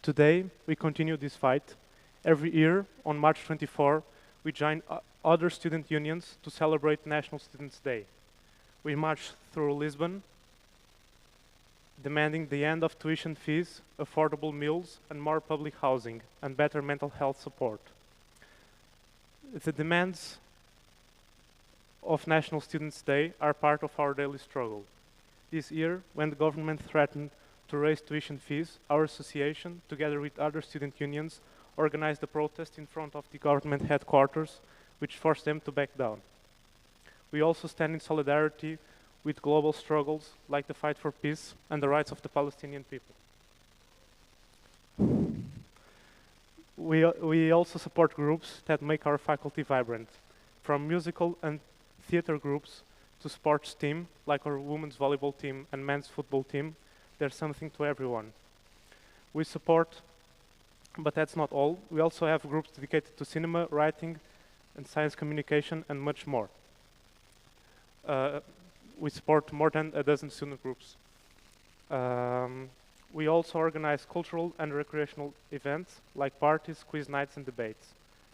Today, we continue this fight. Every year, on March 24, we join other student unions to celebrate National Students' Day. We march through Lisbon, demanding the end of tuition fees, affordable meals, and more public housing, and better mental health support. The demands of National Students' Day are part of our daily struggle. This year, when the government threatened to raise tuition fees, our association, together with other student unions, organized a protest in front of the government headquarters, which forced them to back down. We also stand in solidarity with global struggles like the fight for peace and the rights of the Palestinian people. We also support groups that make our faculty vibrant, from musical and theater groups to sports team, like our women's volleyball team and men's football team. There's something to everyone. We support, but that's not all. We also have groups dedicated to cinema, writing, and science communication, and much more. We support more than a dozen student groups. We also organize cultural and recreational events like parties, quiz nights, and debates.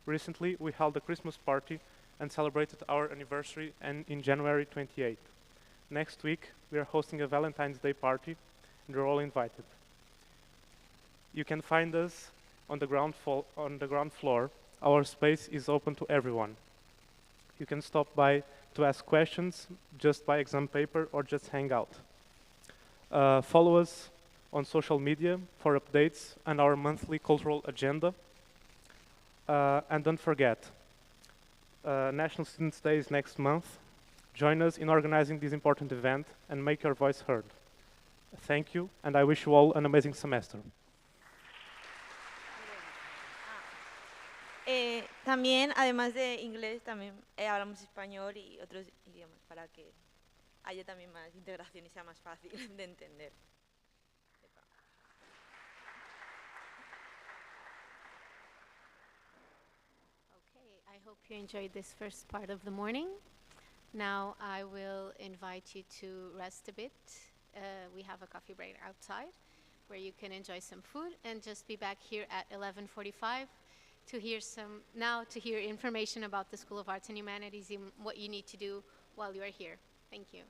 Recently, we held a Christmas party and celebrated our anniversary in January 28th. Next week, we are hosting a Valentine's Day party, and you're all invited. You can find us on the ground floor. Our space is open to everyone. You can stop by to ask questions, just buy exam paper, or just hang out. Follow us on social media for updates and our monthly cultural agenda. And don't forget, National Students' Day is next month. Join us in organizing this important event and make your voice heard. Thank you, and I wish you all an amazing semester. También, además de inglés, también hablamos español y otros idiomas para que haya también más integración y sea más fácil de entender. Okay, I hope you enjoyed this first part of the morning. Now I will invite you to rest a bit. We have a coffee break outside where you can enjoy some food and just be back here at 11:45 to hear information about the School of Arts and Humanities and what you need to do while you are here. Thank you.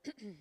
Test.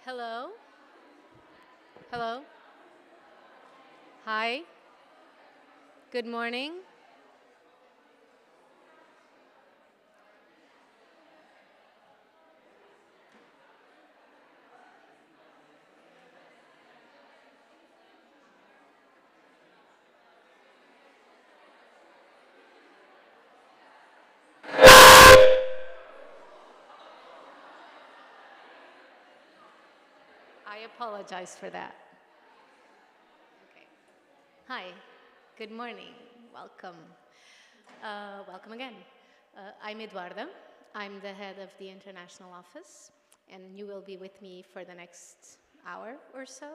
Hello? Hello? Hi? Good morning. I apologize for that. Okay. Hi, good morning, welcome. Welcome again. I'm Eduarda. I'm the head of the international office, and you will be with me for the next hour or so,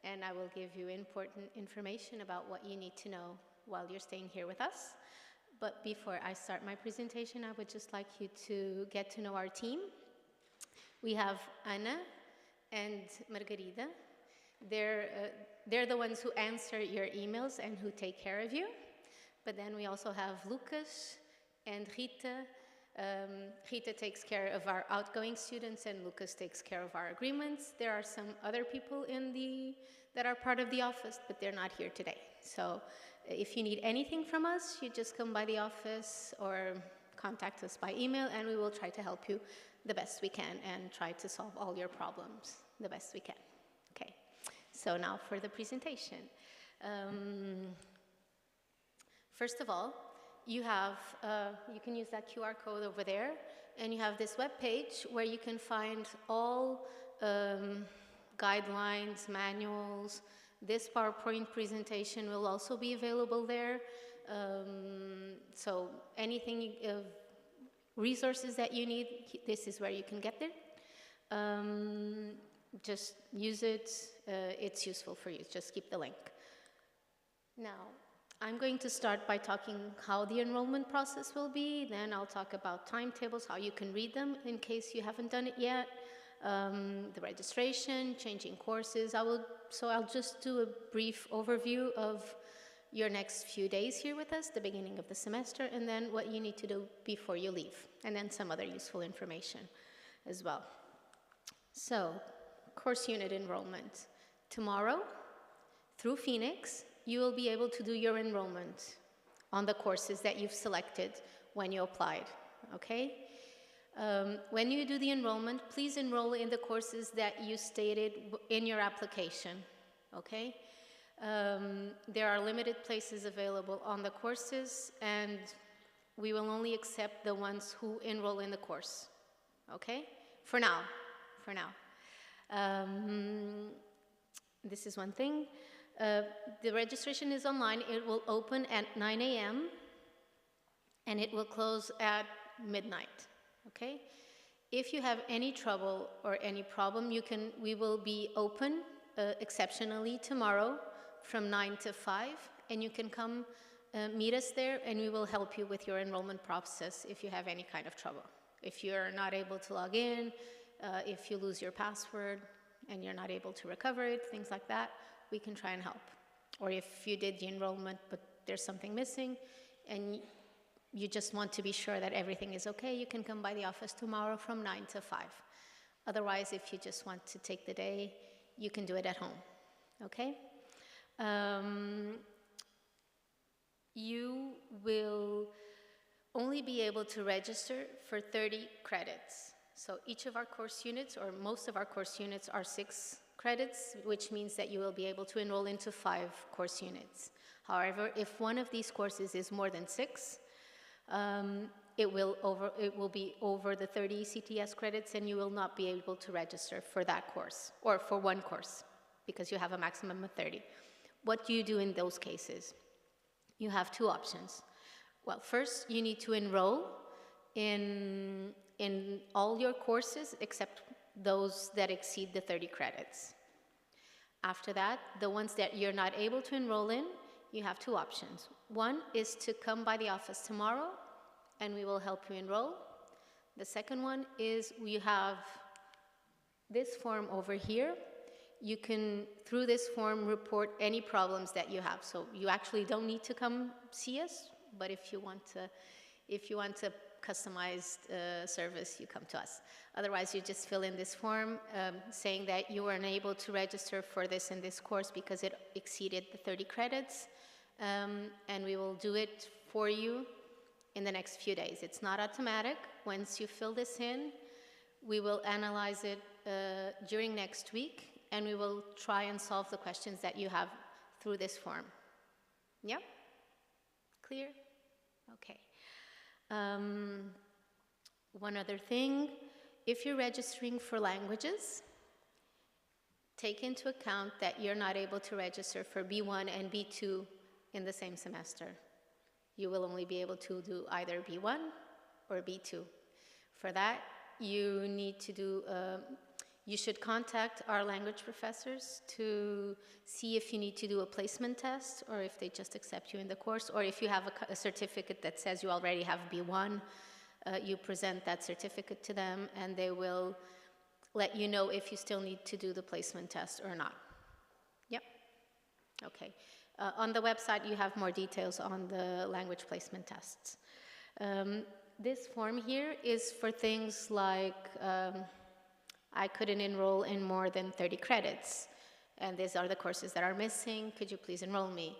and I will give you important information about what you need to know while you're staying here with us. But before I start my presentation, I would just like you to get to know our team. We have Ana and Margarida. They're the ones who answer your emails and who take care of you. But then we also have Lucas and Rita. Rita takes care of our outgoing students and Lucas takes care of our agreements. There are some other people that are part of the office, but they're not here today. So if you need anything from us, you just come by the office or contact us by email and we will try to help you the best we can and try to solve all your problems the best we can. Okay, so now for the presentation. First of all, you can use that QR code over there, and you have this web page where you can find all guidelines, manuals. This PowerPoint presentation will also be available there. So anything, resources that you need, this is where you can get them. Just use it, it's useful for you, just keep the link. Now, I'm going to start by talking how the enrollment process will be, then I'll talk about timetables, how you can read them in case you haven't done it yet, the registration, changing courses. I'll just do a brief overview of your next few days here with us, the beginning of the semester, and then what you need to do before you leave, and then some other useful information as well. So, course unit enrollment. Tomorrow, through Phoenix, you will be able to do your enrollment on the courses that you've selected when you applied, okay? When you do the enrollment, please enroll in the courses that you stated in your application, okay? There are limited places available on the courses, and we will only accept the ones who enroll in the course, okay? For now. This is one thing. The registration is online. It will open at 9 a.m. and it will close at midnight, okay? If you have any trouble or any problem, we will be open exceptionally tomorrow from 9 to 5, and you can come meet us there and we will help you with your enrollment process if you have any kind of trouble. If you're not able to log in, if you lose your password and you're not able to recover it, things like that, we can try and help. Or if you did the enrollment but there's something missing and you just want to be sure that everything is okay, you can come by the office tomorrow from 9 to 5. Otherwise, if you just want to take the day, you can do it at home, okay? You will only be able to register for 30 credits. So each of our course units, or most of our course units, are 6 credits, which means that you will be able to enroll into 5 course units. However, if one of these courses is more than 6, it will be over the 30 CTS credits, and you will not be able to register for that course, or for one course, because you have a maximum of 30. What do you do in those cases? You have 2 options. Well, first, you need to enroll in all your courses except those that exceed the 30 credits. After that, the ones that you're not able to enroll in, you have 2 options. One is to come by the office tomorrow and we will help you enroll. The second one is we have this form over here. You can, through this form, report any problems that you have. So you actually don't need to come see us, but if you want to customized service, you come to us. Otherwise, you just fill in this form saying that you were unable to register for this in this course because it exceeded the 30 credits, and we will do it for you in the next few days. It's not automatic. Once you fill this in, we will analyze it during next week, and we will try and solve the questions that you have through this form. Yep? Clear? Okay. One other thing, if you're registering for languages, take into account that you're not able to register for B1 and B2 in the same semester. You will only be able to do either B1 or B2. For that, you need to do, you should contact our language professors to see if you need to do a placement test or if they just accept you in the course, or if you have a certificate that says you already have B1, you present that certificate to them and they will let you know if you still need to do the placement test or not. Yep. Okay. On the website, you have more details on the language placement tests. This form here is for things like I couldn't enroll in more than 30 credits, and these are the courses that are missing. Could you please enroll me?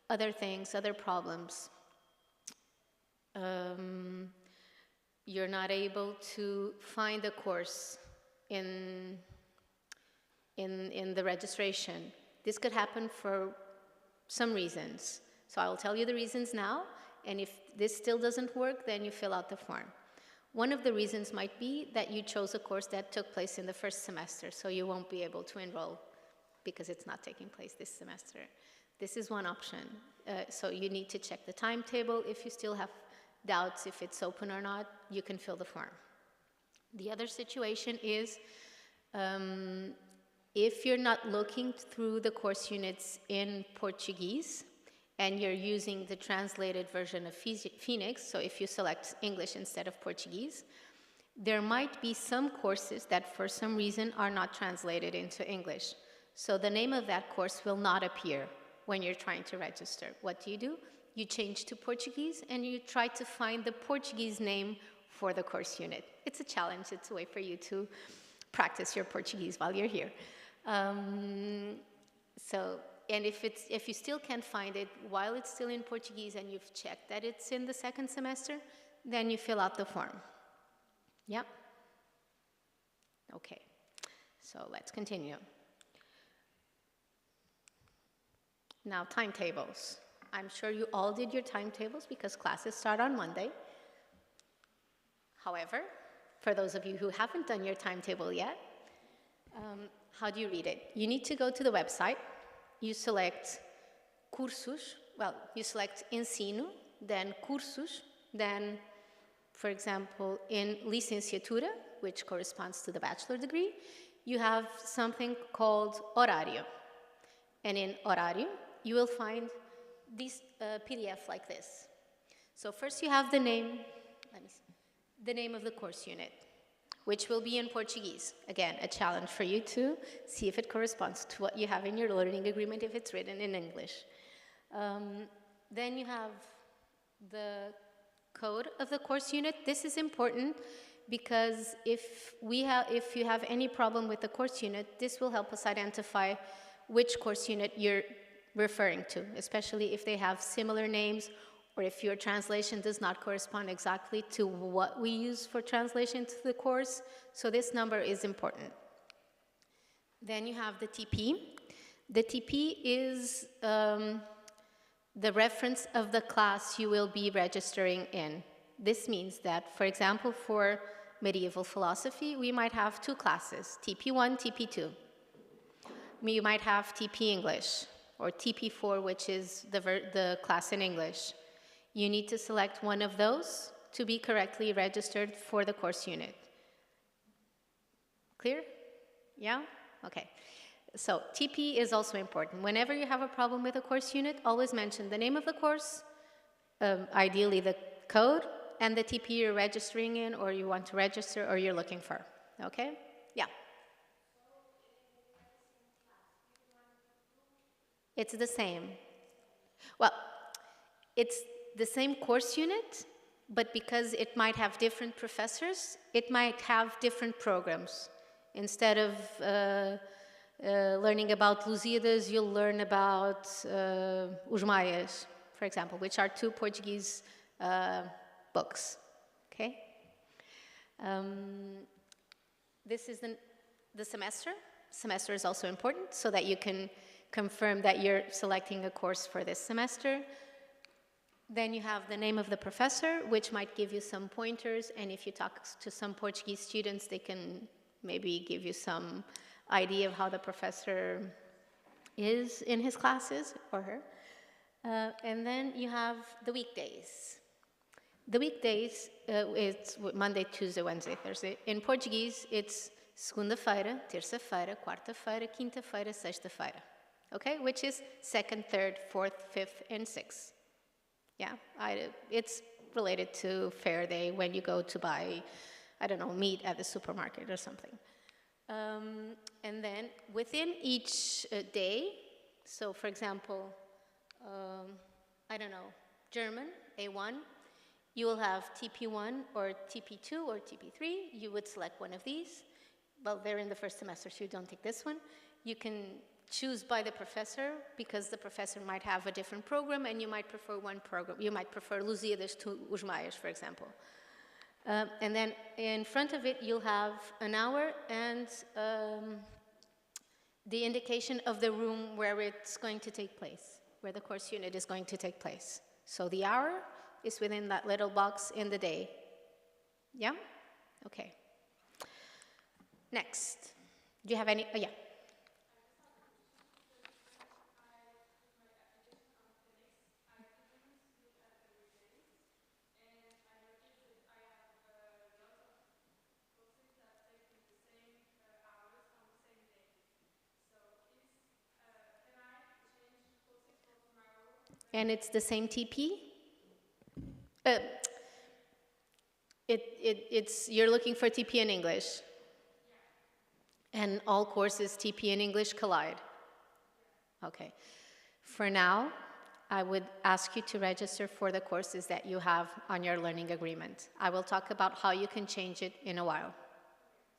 Other things, other problems. You're not able to find a course in the registration. This could happen for some reasons. So I'll tell you the reasons now, and if this still doesn't work, then you fill out the form. One of the reasons might be that you chose a course that took place in the first semester, so you won't be able to enroll because it's not taking place this semester. This is one option. So you need to check the timetable. If you still have doubts if it's open or not, you can fill the form. The other situation is if you're not looking through the course units in Portuguese and you're using the translated version of Phoenix, so if you select English instead of Portuguese, there might be some courses that for some reason are not translated into English. So the name of that course will not appear when you're trying to register. What do? You change to Portuguese and you try to find the Portuguese name for the course unit. It's a challenge. It's a way for you to practice your Portuguese while you're here. And if you still can't find it while it's still in Portuguese and you've checked that it's in the second semester, then you fill out the form. Yep. Okay. So let's continue. Now, timetables. I'm sure you all did your timetables because classes start on Monday. However, for those of you who haven't done your timetable yet, how do you read it? You need to go to the website. You select cursos. Well, you select ensino, then cursos, then, for example, in licenciatura, which corresponds to the bachelor degree, you have something called horário. And in horário, you will find this PDF like this. So first you have the name, the name of the course unit, which will be in Portuguese. Again, a challenge for you to see if it corresponds to what you have in your learning agreement if it's written in English. Then you have the code of the course unit. This is important because if you have any problem with the course unit, this will help us identify which course unit you're referring to, especially if they have similar names or if your translation does not correspond exactly to what we use for translation to the course. So this number is important. Then you have the TP. The TP is the reference of the class you will be registering in. This means that, for example, for medieval philosophy, we might have two classes, TP1, TP2. You might have TP English, or TP4, which is the class in English. You need to select one of those to be correctly registered for the course unit. Clear? Yeah? Okay. So TP is also important. Whenever you have a problem with a course unit, always mention the name of the course, ideally the code, and the TP you're registering in, or you want to register, or you're looking for. Okay? Yeah. It's the same. Well, it's the same course unit, but because it might have different professors, it might have different programs. Instead of learning about Lusíadas, you'll learn about Os Maias, for example, which are two Portuguese books, okay? This is the semester. Semester is also important so that you can confirm that you're selecting a course for this semester. Then you have the name of the professor, which might give you some pointers, and if you talk to some Portuguese students, they can maybe give you some idea of how the professor is in his classes, or her. And then you have the weekdays. The weekdays, it's Monday, Tuesday, Wednesday, Thursday. In Portuguese, it's segunda-feira, terça-feira, quarta-feira, quinta-feira, sexta-feira. Okay, which is second, third, fourth, fifth, and sixth. Yeah, it's related to fair day when you go to buy, I don't know, meat at the supermarket or something. And then within each day, so for example, I don't know, German, A1, you will have TP1 or TP2 or TP3. You would select one of these. Well, they're in the first semester, so you don't take this one. You can choose by the professor, because the professor might have a different program, and you might prefer one program. You might prefer Lusíadas to Os Maias, for example. And then in front of it, you'll have an hour and the indication of the room where it's going to take place, where the course unit is going to take place. So the hour is within that little box in the day. Yeah? Okay. Next. Do you have any? Oh, yeah. And it's the same TP? You're looking for TP in English. And all courses TP in English collide. Okay. For now, I would ask you to register for the courses that you have on your learning agreement. I will talk about how you can change it in a while.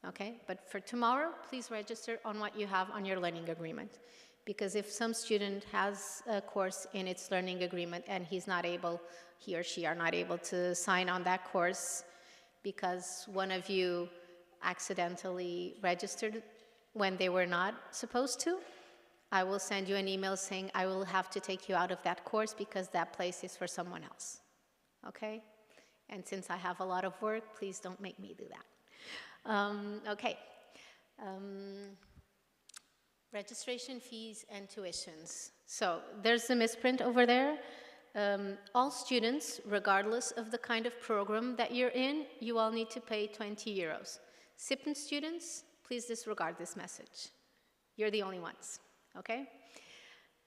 Okay? But for tomorrow, please register on what you have on your learning agreement. Because if some student has a course in its learning agreement and he or she are not able to sign on that course because one of you accidentally registered when they were not supposed to, I will send you an email saying I will have to take you out of that course because that place is for someone else. Okay? And since I have a lot of work, please don't make me do that. Okay. Registration fees and tuitions. So there's the misprint over there. All students, regardless of the kind of program that you're in, you all need to pay 20 euros. SIPN students, please disregard this message. You're the only ones, okay?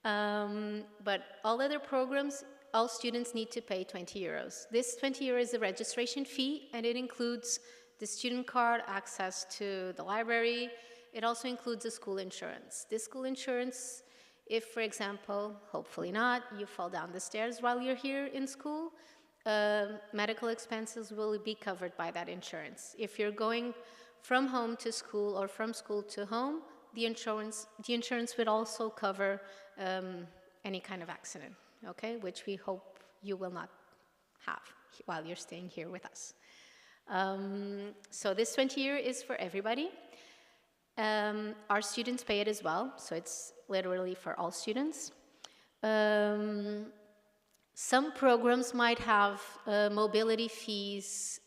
But all other programs, all students need to pay 20 euros. This 20 euros is a registration fee, and it includes the student card, access to the library. It also includes a school insurance. This school insurance, if, for example, hopefully not, you fall down the stairs while you're here in school, medical expenses will be covered by that insurance. If you're going from home to school or from school to home, the insurance would also cover any kind of accident, okay, which we hope you will not have while you're staying here with us. So this 20 euro is for everybody. Our students pay it as well, so it's literally for all students. Some programs might have mobility fees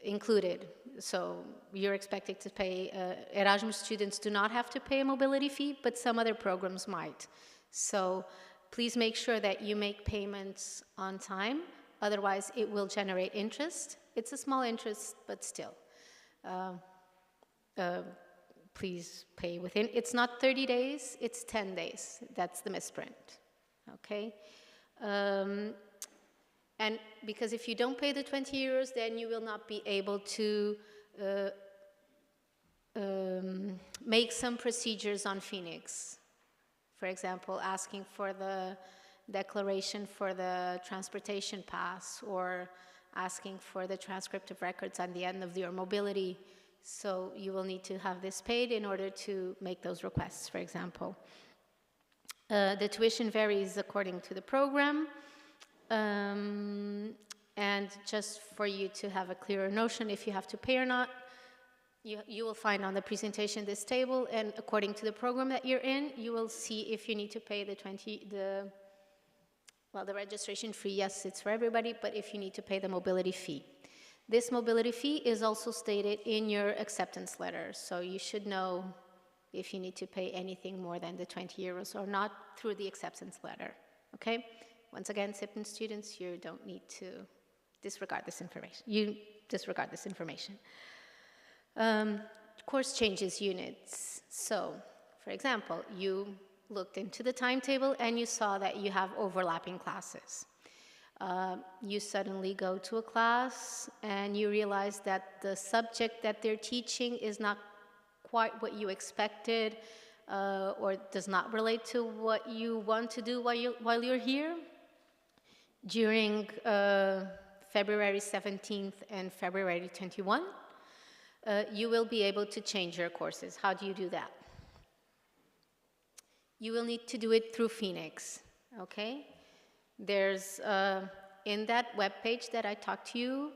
included. So you're expected to pay, Erasmus students do not have to pay a mobility fee, but some other programs might. So please make sure that you make payments on time, otherwise it will generate interest. It's a small interest, but still. Please pay within, it's not 30 days, it's 10 days. That's the misprint, okay? And because if you don't pay the 20 euros, then you will not be able to make some procedures on Phoenix. For example, asking for the declaration for the transportation pass, or asking for the transcript of records at the end of your mobility. So you will need to have this paid in order to make those requests, for example. The tuition varies according to the program. And just for you to have a clearer notion if you have to pay or not, you will find on the presentation this table, and according to the program that you're in, you will see if you need to pay the registration fee. Yes, it's for everybody, but if you need to pay the mobility fee. This mobility fee is also stated in your acceptance letter, so you should know if you need to pay anything more than the 20 euros or not through the acceptance letter, okay? Once again, SIPN students, you don't need to disregard this information. You disregard this information. Course changes units. So, for example, you looked into the timetable and you saw that you have overlapping classes. You suddenly go to a class and you realize that the subject that they're teaching is not quite what you expected, or does not relate to what you want to do while you're here. During February 17th and February 21, you will be able to change your courses. How do you do that? You will need to do it through Phoenix, okay? There's, in that webpage that I talked to you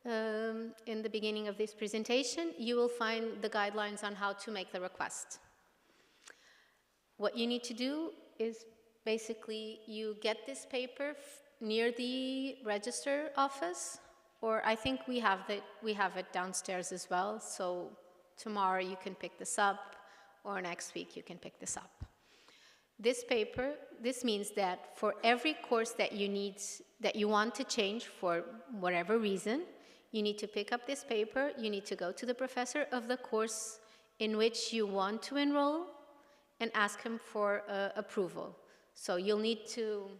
in the beginning of this presentation, you will find the guidelines on how to make the request. What you need to do is basically you get this paper near the register office, or I think we have it downstairs as well, so tomorrow you can pick this up, or next week you can pick this up. This paper, this means that for every course that you want to change for whatever reason, you need to pick up this paper, you need to go to the professor of the course in which you want to enroll and ask him for approval. So you'll need to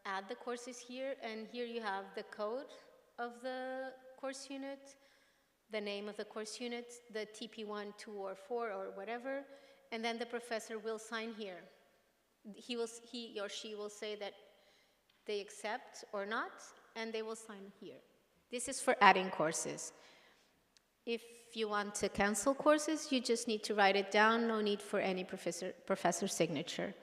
add the courses here, and here you have the code of the course unit, the name of the course unit, the TP1, 2, or 4, or whatever, and then the professor will sign here. He or she will say that they accept or not, and they will sign here. This is for adding courses. If you want to cancel courses, you just need to write it down, no need for any professor signature.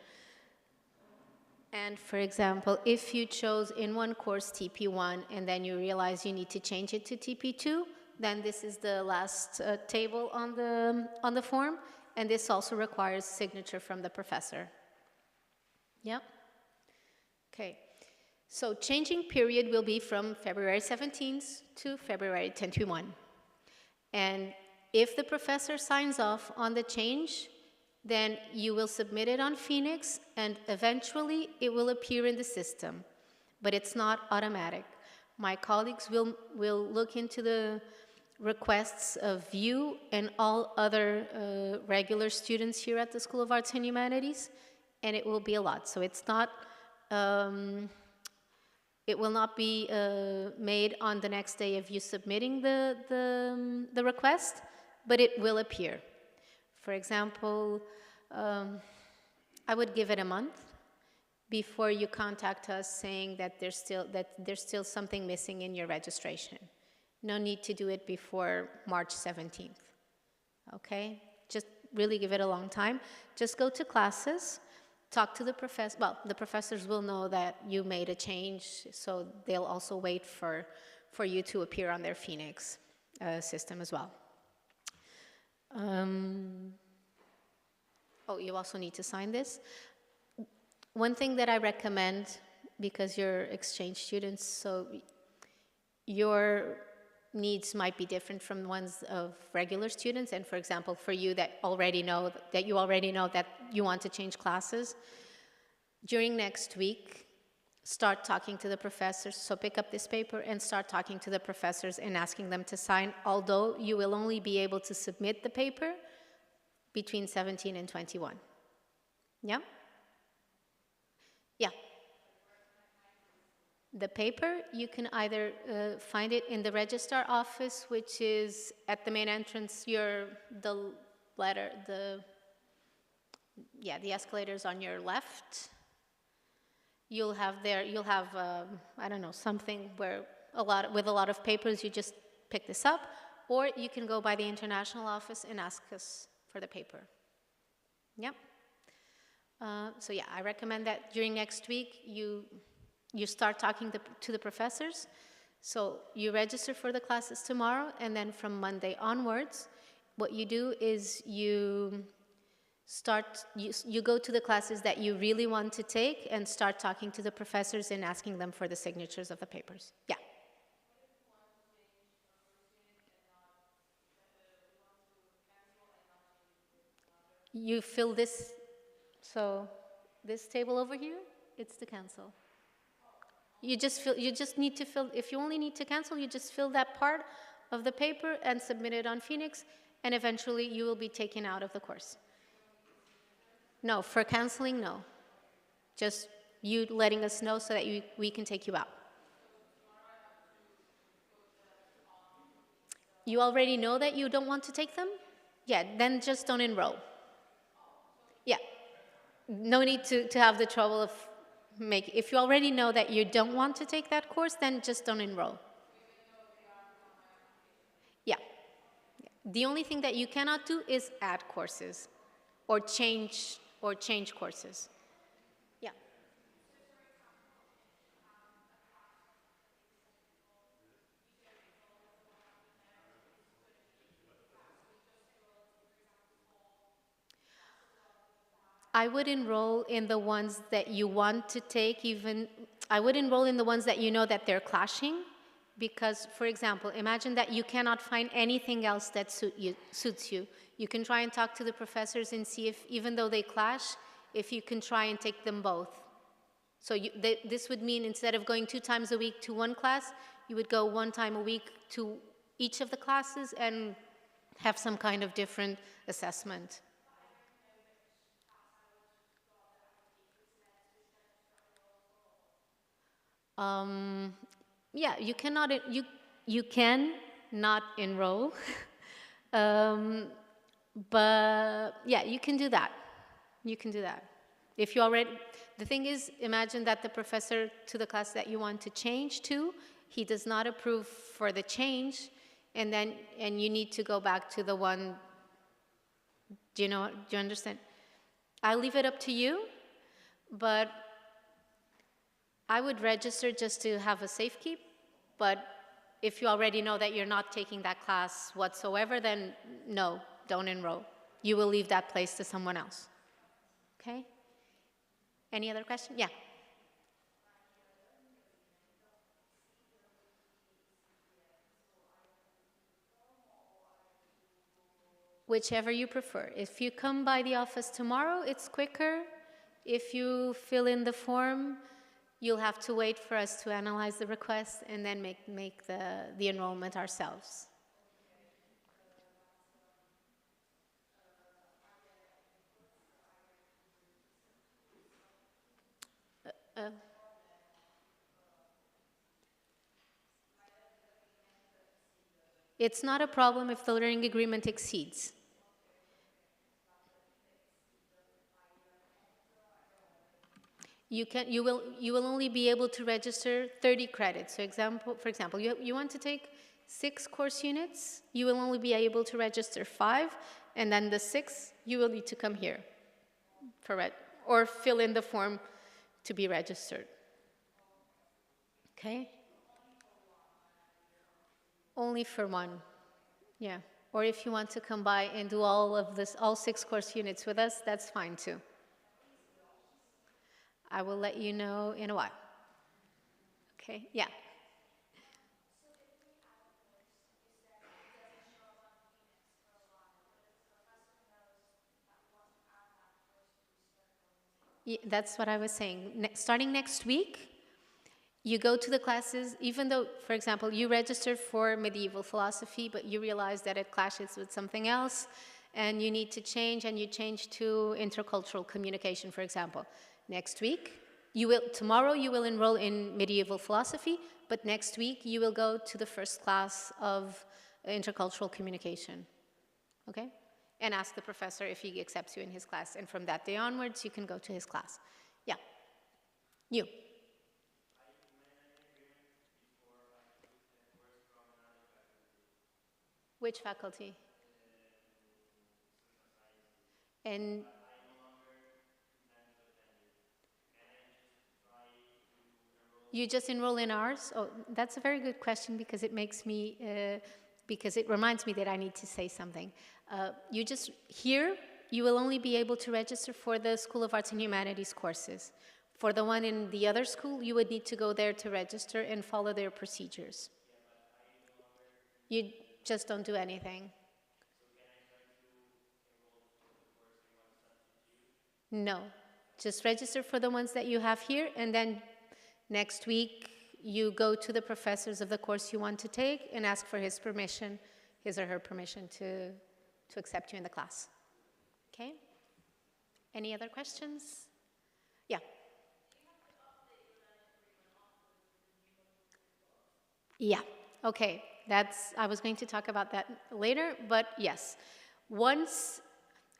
And for example, if you chose in one course TP1 and then you realize you need to change it to TP2, then this is the last table on the form, and this also requires signature from the professor. Yeah? Okay. So changing period will be from February 17th to February 21. And if the professor signs off on the change, then you will submit it on Phoenix, and eventually it will appear in the system. But it's not automatic. My colleagues will look into the requests of you and all other regular students here at the School of Arts and Humanities, and it will be a lot. So it's not, it will not be made on the next day of you submitting the request, but it will appear. For example, I would give it a month before you contact us saying that there's still something missing in your registration. No need to do it before March 17th, okay? Just really give it a long time. Just go to classes, talk to the professor. Well, the professors will know that you made a change, so they'll also wait for you to appear on their Phoenix system as well. Oh, you also need to sign this. One thing that I recommend, because you're exchange students, so your needs might be different from ones of regular students, and for example, for you that you already know that you want to change classes, during next week, start talking to the professors. So pick up this paper and start talking to the professors and asking them to sign, although you will only be able to submit the paper between 17 and 21. Yeah? Yeah. The paper, you can either find it in the registrar office, which is at the main entrance, the escalators on your left, You'll have there, I don't know, something where with a lot of papers, you just pick this up, or you can go by the international office and ask us for the paper. Yep. So yeah, I recommend that during next week, you start talking to the professors. So you register for the classes tomorrow, and then from Monday onwards, what you do is you go to the classes that you really want to take and start talking to the professors and asking them for the signatures of the papers. Yeah. You fill this, so this table over here, it's to cancel. You just need to fill, if you only need to cancel, you just fill that part of the paper and submit it on Phoenix, and eventually you will be taken out of the course. No, for canceling, no. Just you letting us know so that we can take you out. You already know that you don't want to take them? Yeah, then just don't enroll. Yeah, no need to have the trouble of if you already know that you don't want to take that course, then just don't enroll. Yeah. The only thing that you cannot do is add courses or change courses. Yeah. I would enroll in the ones that you want to take, I would enroll in the ones that you know that they're clashing, because, for example, imagine that you cannot find anything else that suits you. You can try and talk to the professors and see if, even though they clash, if you can try and take them both. So this would mean instead of going 2 times a week to one class, you would go 1 time a week to each of the classes and have some kind of different assessment. Yeah, you can not enroll, but yeah, you can do that. You can do that. If you already, the thing is, imagine that the professor to the class that you want to change to, he does not approve for the change, and you need to go back to the one. Do you understand? I leave it up to you, but I would register just to have a safe keep, but if you already know that you're not taking that class whatsoever, then no, don't enroll. You will leave that place to someone else. Okay? Any other question? Yeah. Whichever you prefer. If you come by the office tomorrow, it's quicker. If you fill in the form, you'll have to wait for us to analyze the request and then make the enrollment ourselves. It's not a problem if the learning agreement exceeds. You will only be able to register 30 credits. So for example, you want to take 6 course units, you will only be able to register 5, and then the 6th, you will need to come here or fill in the form to be registered. Okay? Only for one. Yeah. Or if you want to come by and do all 6 course units with us, that's fine too. I will let you know in a while. Okay, yeah. Yeah, that's what I was saying. Starting next week, you go to the classes, even though, for example, you registered for medieval philosophy, but you realize that it clashes with something else, and you need to change, and you change to intercultural communication, for example. Next week, tomorrow you will enroll in medieval philosophy, but next week you will go to the first class of intercultural communication, okay? And ask the professor if he accepts you in his class, and from that day onwards, you can go to his class. Yeah. You. Which faculty? And you just enroll in ours? Oh, that's a very good question because it makes me, because it reminds me that I need to say something. You just, here, you will only be able to register for the School of Arts and Humanities courses. For the one in the other school, you would need to go there to register and follow their procedures. You just don't do anything. No, just register for the ones that you have here, and then next week you go to the professors of the course you want to take and ask for his permission, his or her permission to accept you in the class. Okay? Any other questions? Yeah. Yeah, okay, I was going to talk about that later, but yes.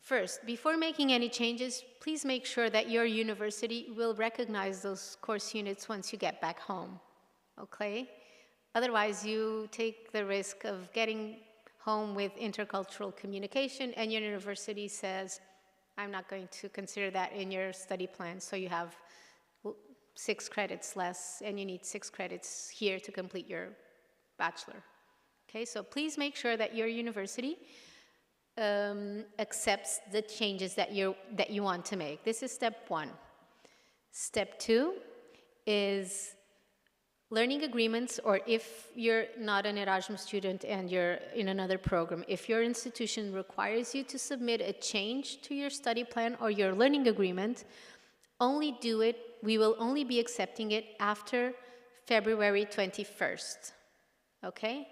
First, before making any changes, please make sure that your university will recognize those course units once you get back home, okay? Otherwise, you take the risk of getting home with intercultural communication and your university says, I'm not going to consider that in your study plan, so you have 6 credits less and you need 6 credits here to complete your bachelor. Okay, so please make sure that your university accepts the changes that you want to make. This is step 1. Step 2 is learning agreements, or if you're not an Erasmus student and you're in another program, if your institution requires you to submit a change to your study plan or your learning agreement, only do it, we will only be accepting it after February 21st, okay?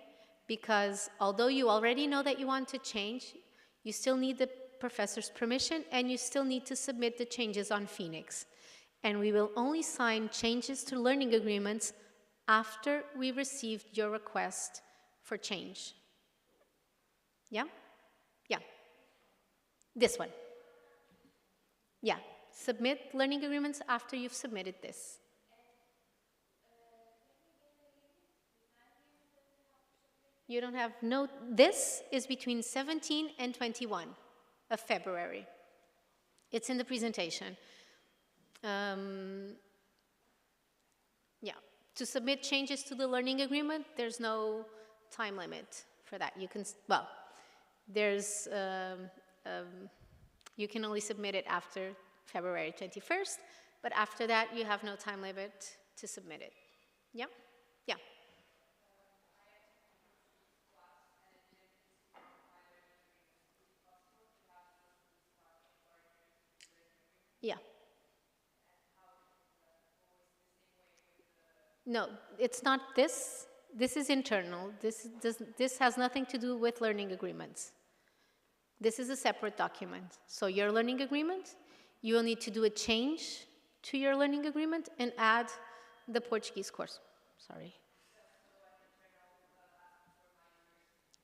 Because although you already know that you want to change, you still need the professor's permission and you still need to submit the changes on Phoenix. And we will only sign changes to learning agreements after we received your request for change. Yeah? Yeah. This one. Yeah. Submit learning agreements after you've submitted this. You don't have this is between 17 and 21 of February. It's in the presentation. Yeah, to submit changes to the learning agreement, there's no time limit for that. You can, well, there's, you can only submit it after February 21st, but after that, you have no time limit to submit it. Yeah? Yeah. Yeah. No, it's not this. This is internal. This has nothing to do with learning agreements. This is a separate document. So your learning agreement, you will need to do a change to your learning agreement and add the Portuguese course. Sorry.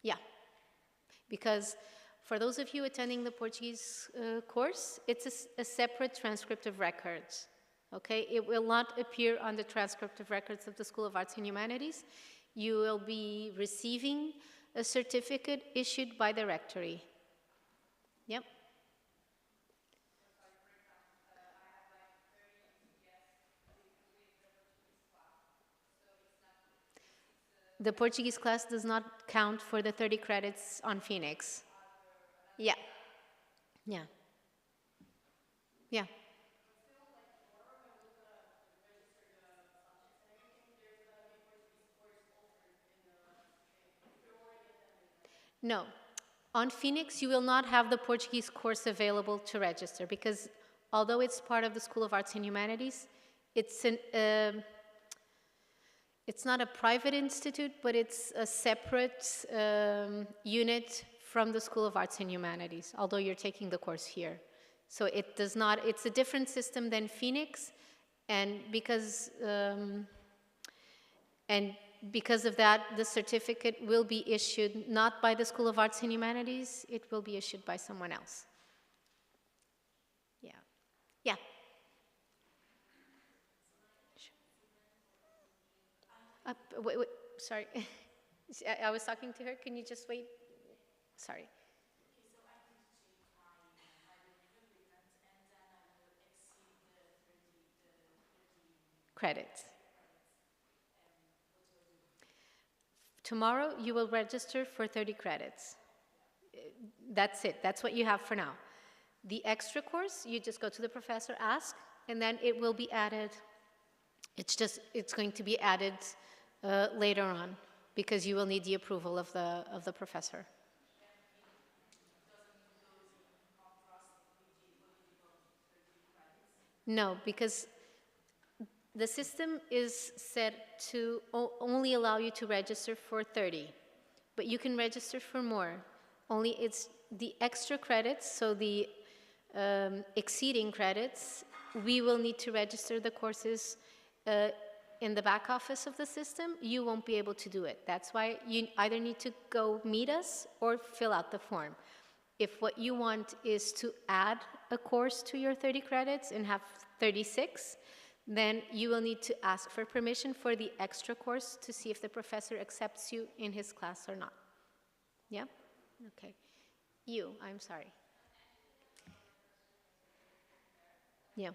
Yeah. Because for those of you attending the Portuguese course, it's a separate transcript of records. Okay, it will not appear on the transcript of records of the School of Arts and Humanities. You will be receiving a certificate issued by the rectory. Yep. The Portuguese class does not count for the 30 credits on Phoenix. Yeah. Yeah. Yeah. No. On Phoenix, you will not have the Portuguese course available to register because although it's part of the School of Arts and Humanities, it's not a private institute, but it's a separate unit from the School of Arts and Humanities, although you're taking the course here. So it does not, it's a different system than Phoenix, and because of that, the certificate will be issued not by the School of Arts and Humanities, it will be issued by someone else. Yeah. Yeah. Wait, sorry. I was talking to her. Can you just wait? Sorry. Credits. Tomorrow, you will register for 30 credits. That's it. That's what you have for now. The extra course, you just go to the professor, ask, and then it will be added. It's going to be added later on because you will need the approval of the professor. No, because the system is set to only allow you to register for 30, but you can register for more. Only it's the extra credits, so the exceeding credits, we will need to register the courses in the back office of the system. You won't be able to do it. That's why you either need to go meet us or fill out the form. If what you want is to add a course to your 30 credits and have 36, then you will need to ask for permission for the extra course to see if the professor accepts you in his class or not. Yeah? Okay. I'm sorry. Yeah.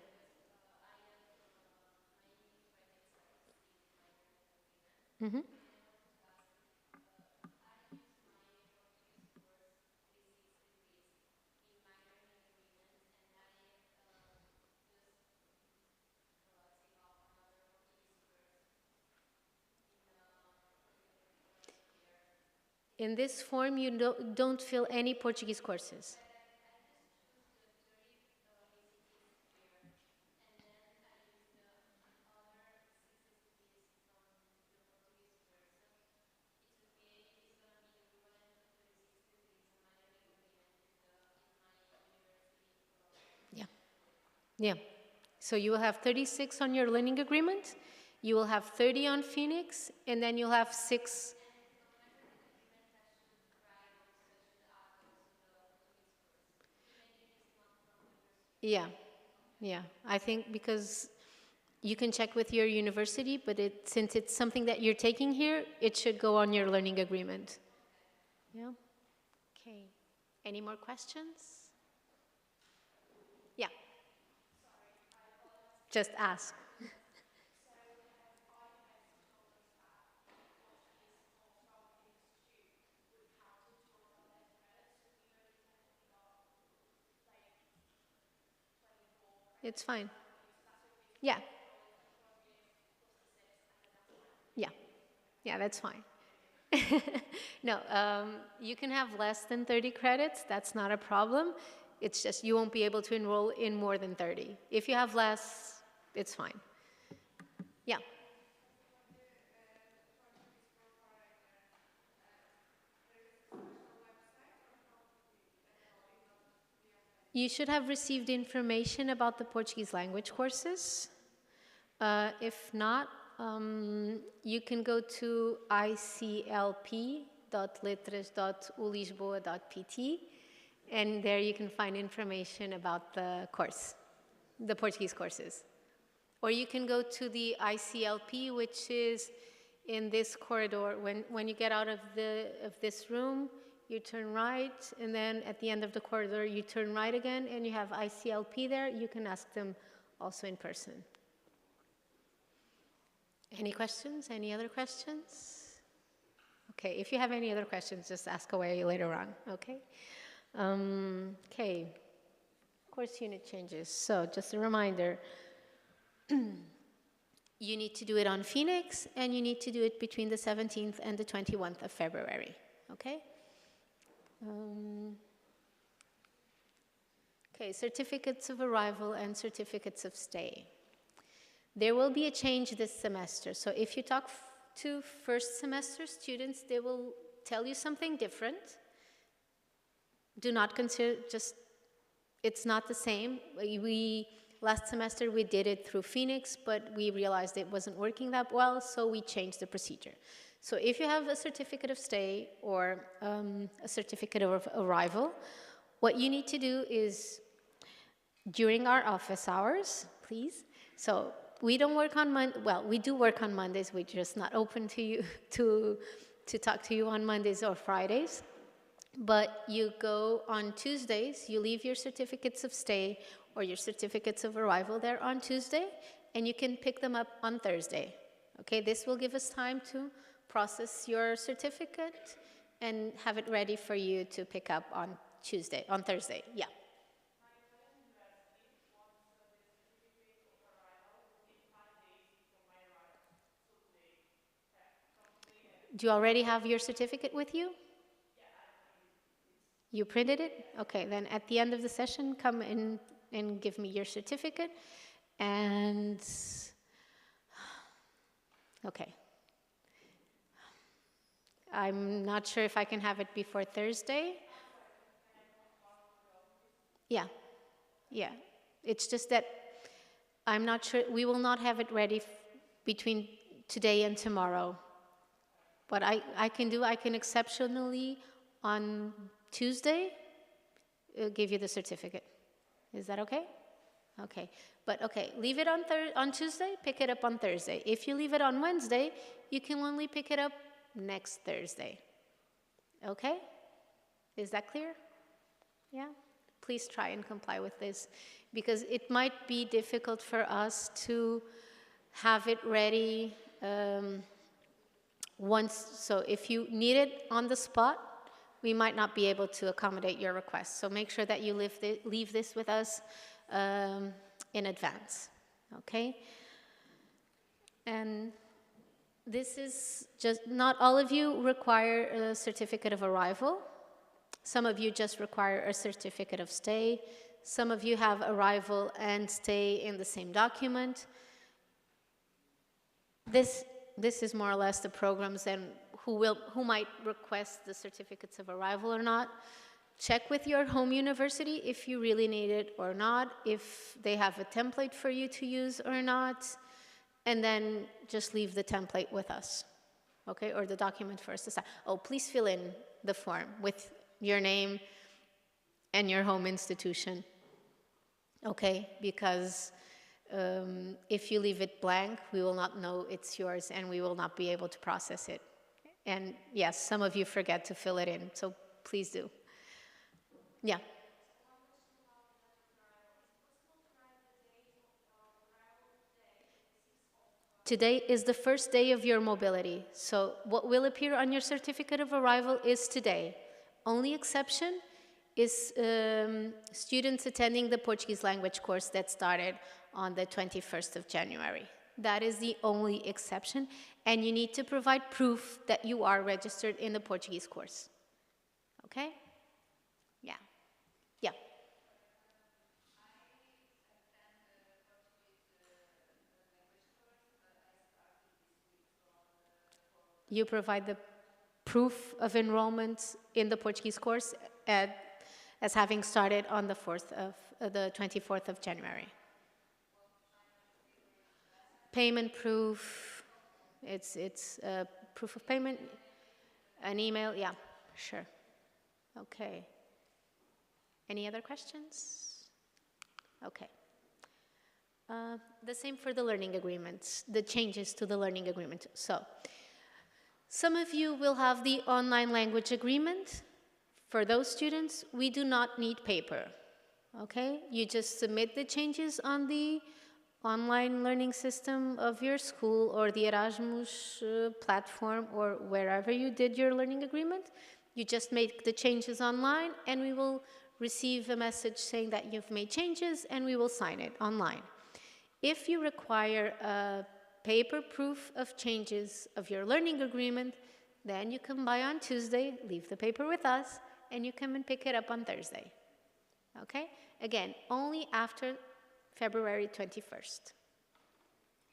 Mm-hmm. In this form, you don't fill any Portuguese courses. Yeah. Yeah. So you will have 36 on your learning agreement, you will have 30 on Phoenix, and then you'll have 6. Yeah, yeah. I think because you can check with your university, but since it's something that you're taking here, it should go on your learning agreement. Yeah. Okay. Any more questions? Yeah. Just ask. It's fine. Yeah. Yeah. Yeah, that's fine. No, you can have less than 30 credits. That's not a problem. It's just you won't be able to enroll in more than 30. If you have less, it's fine. Yeah. You should have received information about the Portuguese language courses. If not, you can go to iclp.letras.ulisboa.pt, and there you can find information about the course, the Portuguese courses. Or you can go to the ICLP, which is in this corridor. When you get out of this room, you turn right, and then at the end of the corridor, you turn right again, and you have ICLP there. You can ask them also in person. Any questions? Any other questions? Okay, if you have any other questions, just ask away later on, okay? Okay, course unit changes. So just a reminder, you need to do it on Phoenix, and you need to do it between the 17th and the 21st of February, okay? Okay, certificates of arrival and certificates of stay. There will be a change this semester. So if you talk to first semester students, they will tell you something different. Do not consider it's not the same. Last semester we did it through Phoenix, but we realized it wasn't working that well, so we changed the procedure. So if you have a certificate of stay or a certificate of arrival, what you need to do is, during our office hours, please, so we don't work on well, we do work on Mondays. We're just not open to you to talk to you on Mondays or Fridays. But you go on Tuesdays, you leave your certificates of stay or your certificates of arrival there on Tuesday, and you can pick them up on Thursday. Okay, this will give us time to process your certificate and have it ready for you to pick up on Thursday, yeah. Do you already have your certificate with you? You printed it? Okay, then at the end of the session, come in and give me your certificate. And, okay. I'm not sure if I can have it before Thursday. Yeah, yeah. It's just that I'm not sure, we will not have it ready between today and tomorrow. What I can exceptionally on Tuesday give you the certificate. Is that okay? Okay, but okay, leave it on Tuesday, pick it up on Thursday. If you leave it on Wednesday, you can only pick it up next Thursday. Okay? Is that clear? Yeah? Please try and comply with this, because it might be difficult for us to have it ready so if you need it on the spot, we might not be able to accommodate your request. So make sure that you leave this with us in advance, okay? And this is just, not all of you require a certificate of arrival. Some of you just require a certificate of stay. Some of you have arrival and stay in the same document. This is more or less the programs and who might request the certificates of arrival or not. Check with your home university if you really need it or not, if they have a template for you to use or not, and then just leave the template with us, okay, or the document for us to sign. Oh, please fill in the form with your name and your home institution, okay, because if you leave it blank, we will not know it's yours and we will not be able to process it. And yes, some of you forget to fill it in, so please do. Yeah. Today is the first day of your mobility, so what will appear on your certificate of arrival is today. Only exception is students attending the Portuguese language course that started on the 21st of January. That is the only exception, and you need to provide proof that you are registered in the Portuguese course. Okay? Yeah. Yeah. You provide the proof of enrollment in the Portuguese course as having started on the 24th of January. Payment proof, it's proof of payment, an email, yeah, sure. Okay. Any other questions? Okay. The same for the learning agreements, the changes to the learning agreement. So, some of you will have the online language agreement. For those students, we do not need paper, okay? You just submit the changes on the online learning system of your school or the Erasmus platform or wherever you did your learning agreement. You just make the changes online and we will receive a message saying that you've made changes and we will sign it online. If you require a paper proof of changes of your learning agreement, then you come by on Tuesday, leave the paper with us, and you come and pick it up on Thursday. Okay? Again, only after February 21st.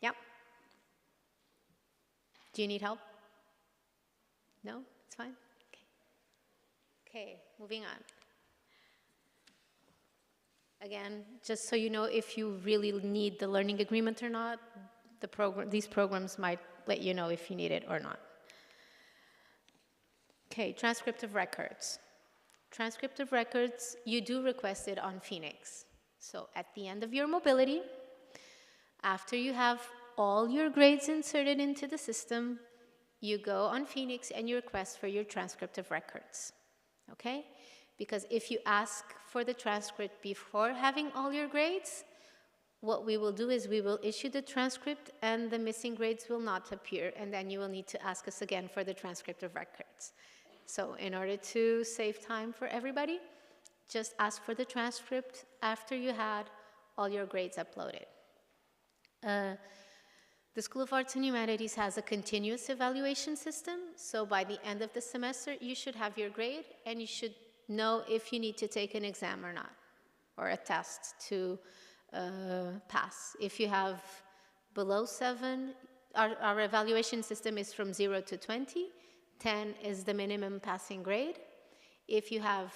Yep. Do you need help? No? It's fine? Okay. Okay, moving on. Again, just so you know if you really need the learning agreement or not, these programs might let you know if you need it or not. Okay, transcript of records. Transcript of records, you do request it on Phoenix. So at the end of your mobility, After you have all your grades inserted into the system, you go on Phoenix and you request for your transcript of records, okay? Because if you ask for the transcript before having all your grades, what we will do is we will issue the transcript and the missing grades will not appear, and then you will need to ask us again for the transcript of records. So in order to save time for everybody, just ask for the transcript after you had all your grades uploaded. The School of Arts and Humanities has a continuous evaluation system, so by the end of the semester, you should have your grade and you should know if you need to take an exam or not, or a test to pass. If you have below 7, our evaluation system is from 0 to 20. 10 is the minimum passing grade. If you have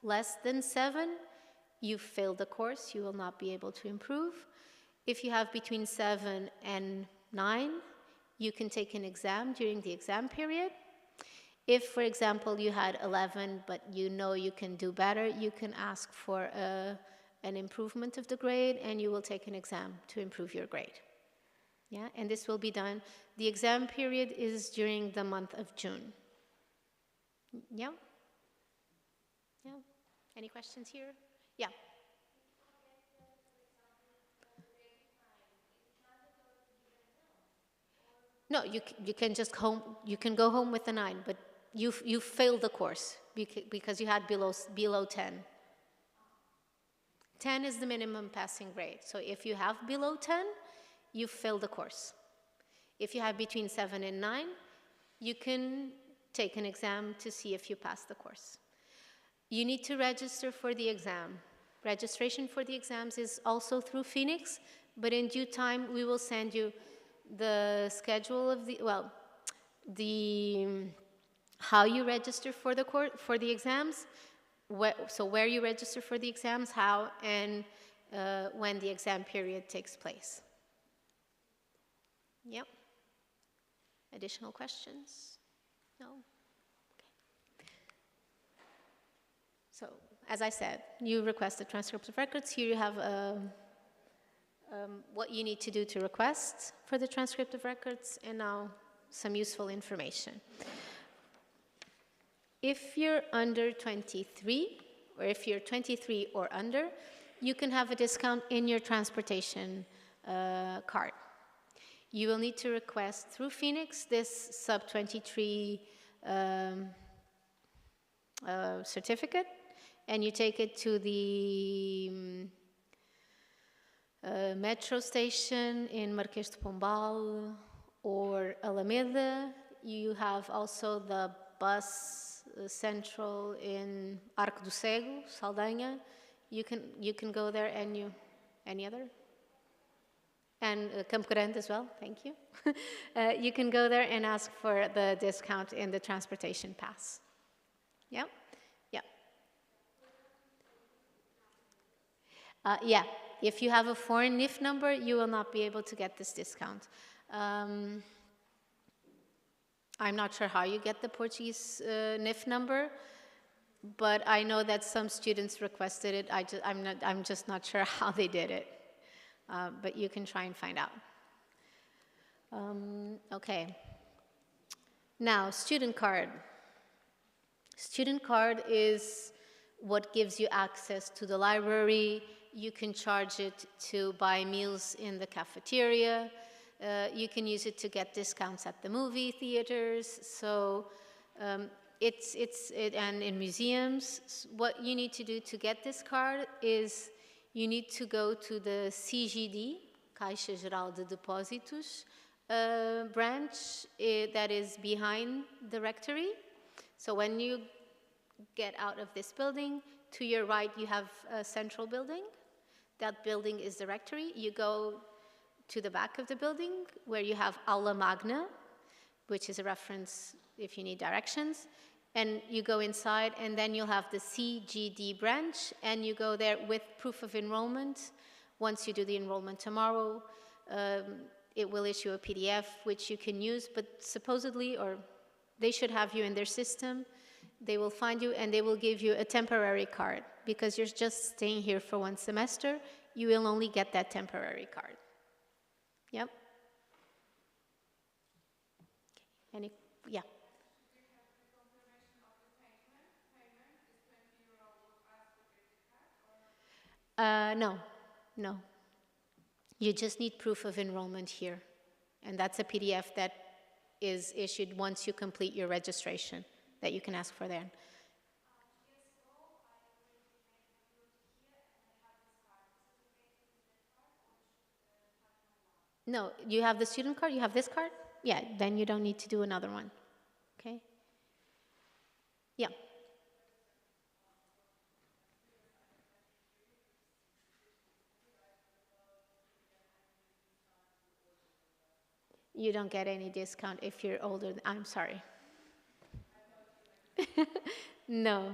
less than 7, you failed the course, you will not be able to improve. If you have between 7 and 9, you can take an exam during the exam period. If, for example, you had 11, but you know you can do better, you can ask for an improvement of the grade, and you will take an exam to improve your grade. Yeah, and this will be done. The exam period is during the month of June. Yeah? Yeah? Any questions here? Yeah. No, you can just you can go home with a 9, but you failed the course because you had below 10. 10 is the minimum passing grade. So if you have below 10, you failed the course. If you have between 7 and 9, you can take an exam to see if you pass the course. You need to register for the exam. Registration for the exams is also through Phoenix, but in due time we will send you the schedule of how you register for the exams, so where you register for the exams, how, and when the exam period takes place. Yep. Additional questions? No? Okay. So, as I said, you request the transcripts of records. Here you have what you need to do to request for the transcript of records, and now some useful information. If you're under 23, or if you're 23 or under, you can have a discount in your transportation card. You will need to request through Phoenix this sub-23 certificate, and you take it to the metro station in Marquês de Pombal or Alameda. You have also the bus central in Arco do Cego, Saldanha. You can go there, and any other? And Campo Grande as well, thank you. You can go there and ask for the discount in the transportation pass. Yeah? Yeah. Yeah, if you have a foreign NIF number, you will not be able to get this discount. I'm not sure how you get the Portuguese NIF number, but I know that some students requested it. I'm just not sure how they did it, but you can try and find out. Okay. Now, student card. Student card is what gives you access to the library. You can charge it to buy meals in the cafeteria. You can use it to get discounts at the movie theaters. So and in museums. What you need to do to get this card is you need to go to the CGD, Caixa Geral de Depósitos, branch that is behind the rectory. So when you get out of this building, to your right you have a central building. That building is the rectory. You go to the back of the building where you have Aula Magna, which is a reference if you need directions. And you go inside, and then you'll have the CGD branch, and you go there with proof of enrollment. Once you do the enrollment tomorrow, it will issue a PDF which you can use, but supposedly, or they should have you in their system. They will find you, and they will give you a temporary card. Because you're just staying here for one semester, you will only get that temporary card. Yep. Any, yeah. No, no. You just need proof of enrollment here. And that's a PDF that is issued once you complete your registration that you can ask for then. No, you have the student card, you have this card? Yeah, then you don't need to do another one, okay? Yeah. You don't get any discount if you're older, I'm sorry. No,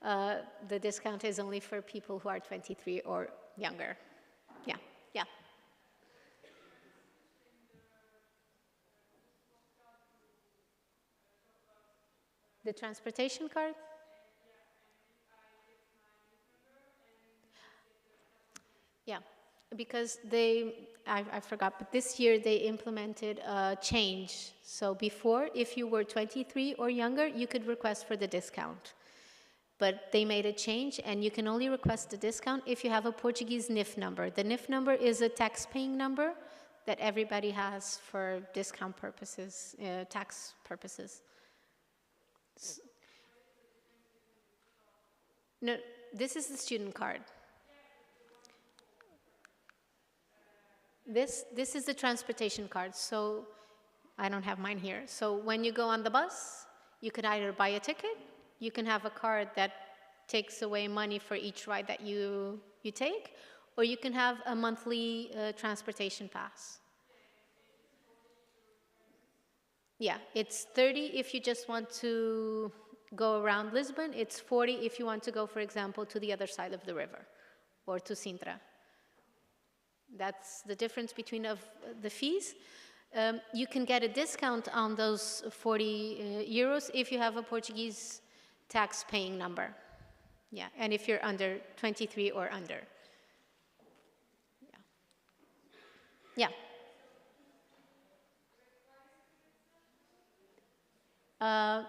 the discount is only for people who are 23 or younger. Yeah, yeah. The transportation card? Yeah, because I forgot, but this year they implemented a change. So before, if you were 23 or younger, you could request for the discount. But they made a change, and you can only request the discount if you have a Portuguese NIF number. The NIF number is a tax-paying number that everybody has for discount purposes, tax purposes. No, this is the student card. This is the transportation card, so I don't have mine here. So when you go on the bus, you could either buy a ticket, you can have a card that takes away money for each ride that you take, or you can have a monthly transportation pass. Yeah, it's 30 if you just want to go around Lisbon. It's 40 if you want to go, for example, to the other side of the river, or to Sintra. That's the difference between the fees. You can get a discount on those 40 euros if you have a Portuguese tax-paying number. Yeah, and if you're under 23 or under. Yeah. Yeah.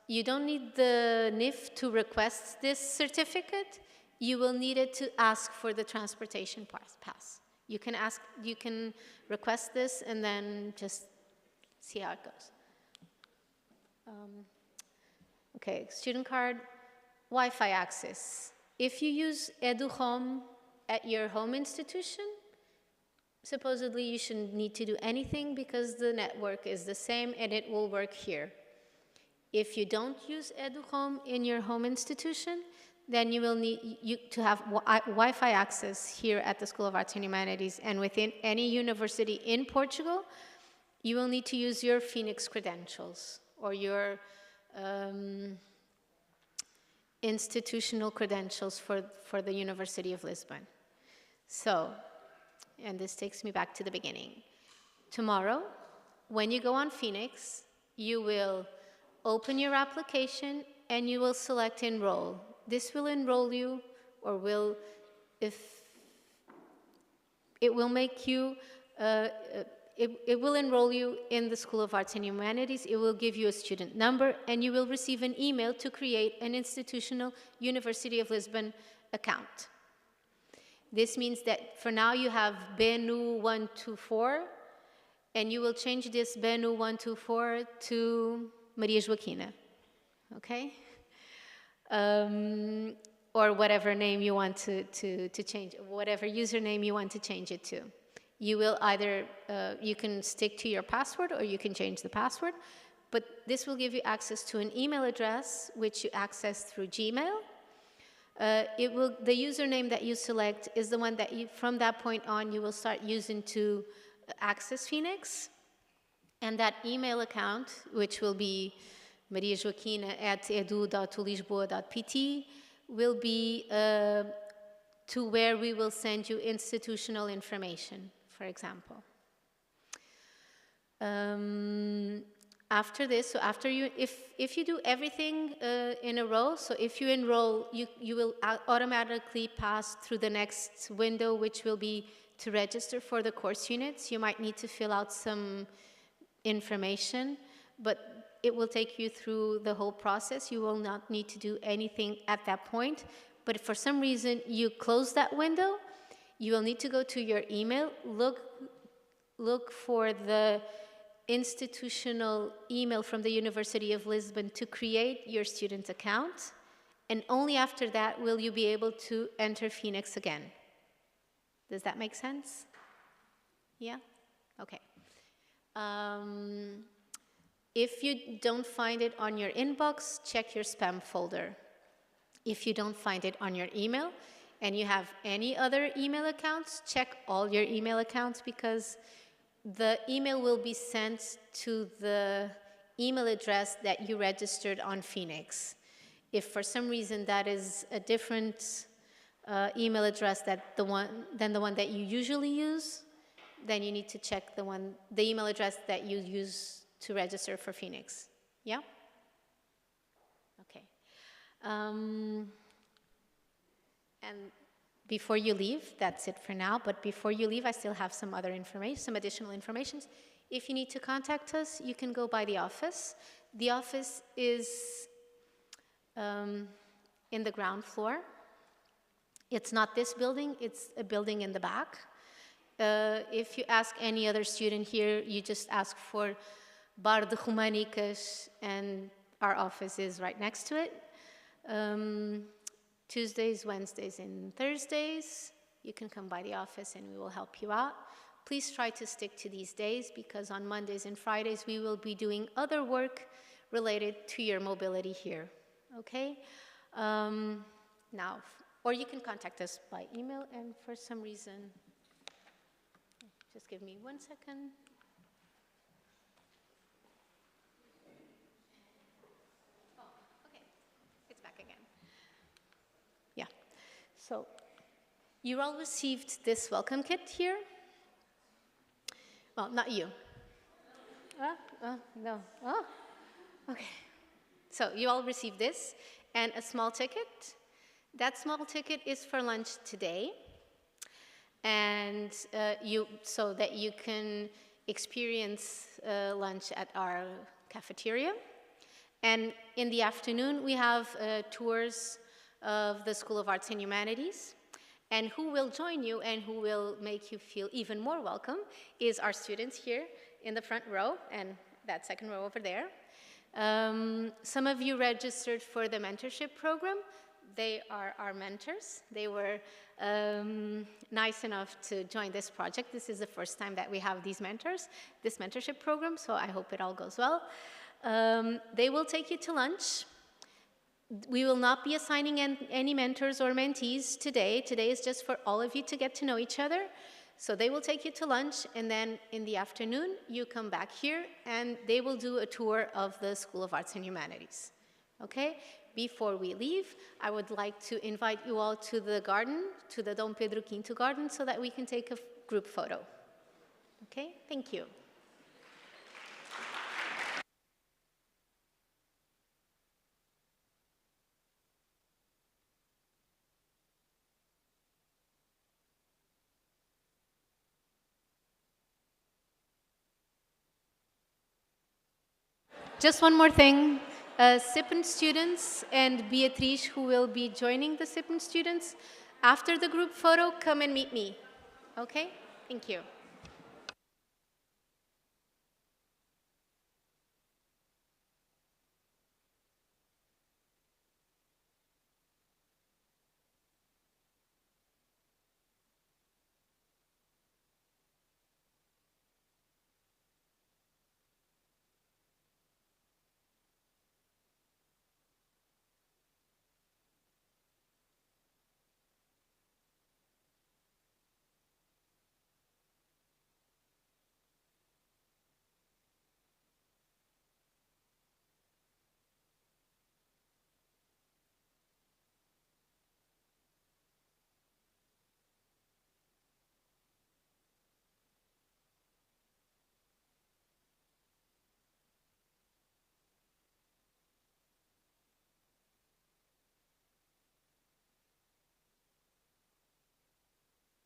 You don't need the NIF to request this certificate. You will need it to ask for the transportation pass. You can request this and then just see how it goes. Okay, student card, Wi-Fi access. If you use EduHome at your home institution, supposedly you shouldn't need to do anything because the network is the same and it will work here. If you don't use EduHome in your home institution, then you will need to have Wi-Fi access here at the School of Arts and Humanities, and within any university in Portugal, you will need to use your Phoenix credentials or your institutional credentials for the University of Lisbon. So, and this takes me back to the beginning. Tomorrow, when you go on Phoenix, you will open your application and you will select Enroll. This will enroll you, or will, if it will make you, it will enroll you in the School of Arts and Humanities. It will give you a student number, and you will receive an email to create an institutional University of Lisbon account. This means that for now you have BNU 124, and you will change this BNU 124 to Maria Joaquina, okay? Or whatever name you want to change, whatever username you want to change it to. You will either, you can stick to your password or you can change the password, but this will give you access to an email address which you access through Gmail. The username that you select is the one that you, from that point on, you will start using to access Phoenix. And that email account, which will be mariajoaquina@edu.lisboa.pt, will be to where we will send you institutional information, for example. After this, so after you, if you do everything in a row, so if you enroll, you will automatically pass through the next window, which will be to register for the course units, you might need to fill out some information, but it will take you through the whole process. You will not need to do anything at that point. But if for some reason you close that window, you will need to go to your email, look for the institutional email from the University of Lisbon to create your student account, and only after that will you be able to enter Phoenix again. Does that make sense? Yeah? Okay. If you don't find it on your inbox, check your spam folder. If you don't find it on your email, and you have any other email accounts, check all your email accounts, because the email will be sent to the email address that you registered on Phoenix. If for some reason that is a different email address than the one that you usually use, then you need to check the email address that you use to register for Phoenix. Yeah? Okay. And before you leave, that's it for now, but before you leave, I still have some other information, some additional information. If you need to contact us, you can go by the office. The office is in the ground floor. It's not this building, it's a building in the back. If you ask any other student here, you just ask for Bar de Humanities, and our office is right next to it. Tuesdays, Wednesdays, and Thursdays, you can come by the office and we will help you out. Please try to stick to these days, because on Mondays and Fridays we will be doing other work related to your mobility here, okay? Now, or you can contact us by email, and for some reason, just give me 1 second. So, you all received this welcome kit here. Well, not you. No. Oh, okay. So, you all received this and a small ticket. That small ticket is for lunch today, and so that you can experience lunch at our cafeteria. And in the afternoon, we have tours of the School of Arts and Humanities. And who will join you and who will make you feel even more welcome is our students here in the front row, and that second row over there. Some of you registered for the mentorship program. They are our mentors. They were nice enough to join this project. This is the first time that we have these mentors, this mentorship program, so I hope it all goes well. They will take you to lunch. We will not be assigning any mentors or mentees today. Today is just for all of you to get to know each other. So they will take you to lunch, and then in the afternoon, you come back here, and they will do a tour of the School of Arts and Humanities. Okay? Before we leave, I would like to invite you all to the garden, to the Dom Pedro V garden, so that we can take a group photo. Okay? Thank you. Just one more thing. SIPN students and Beatriz, who will be joining the SIPN students, after the group photo, come and meet me. Okay? Thank you.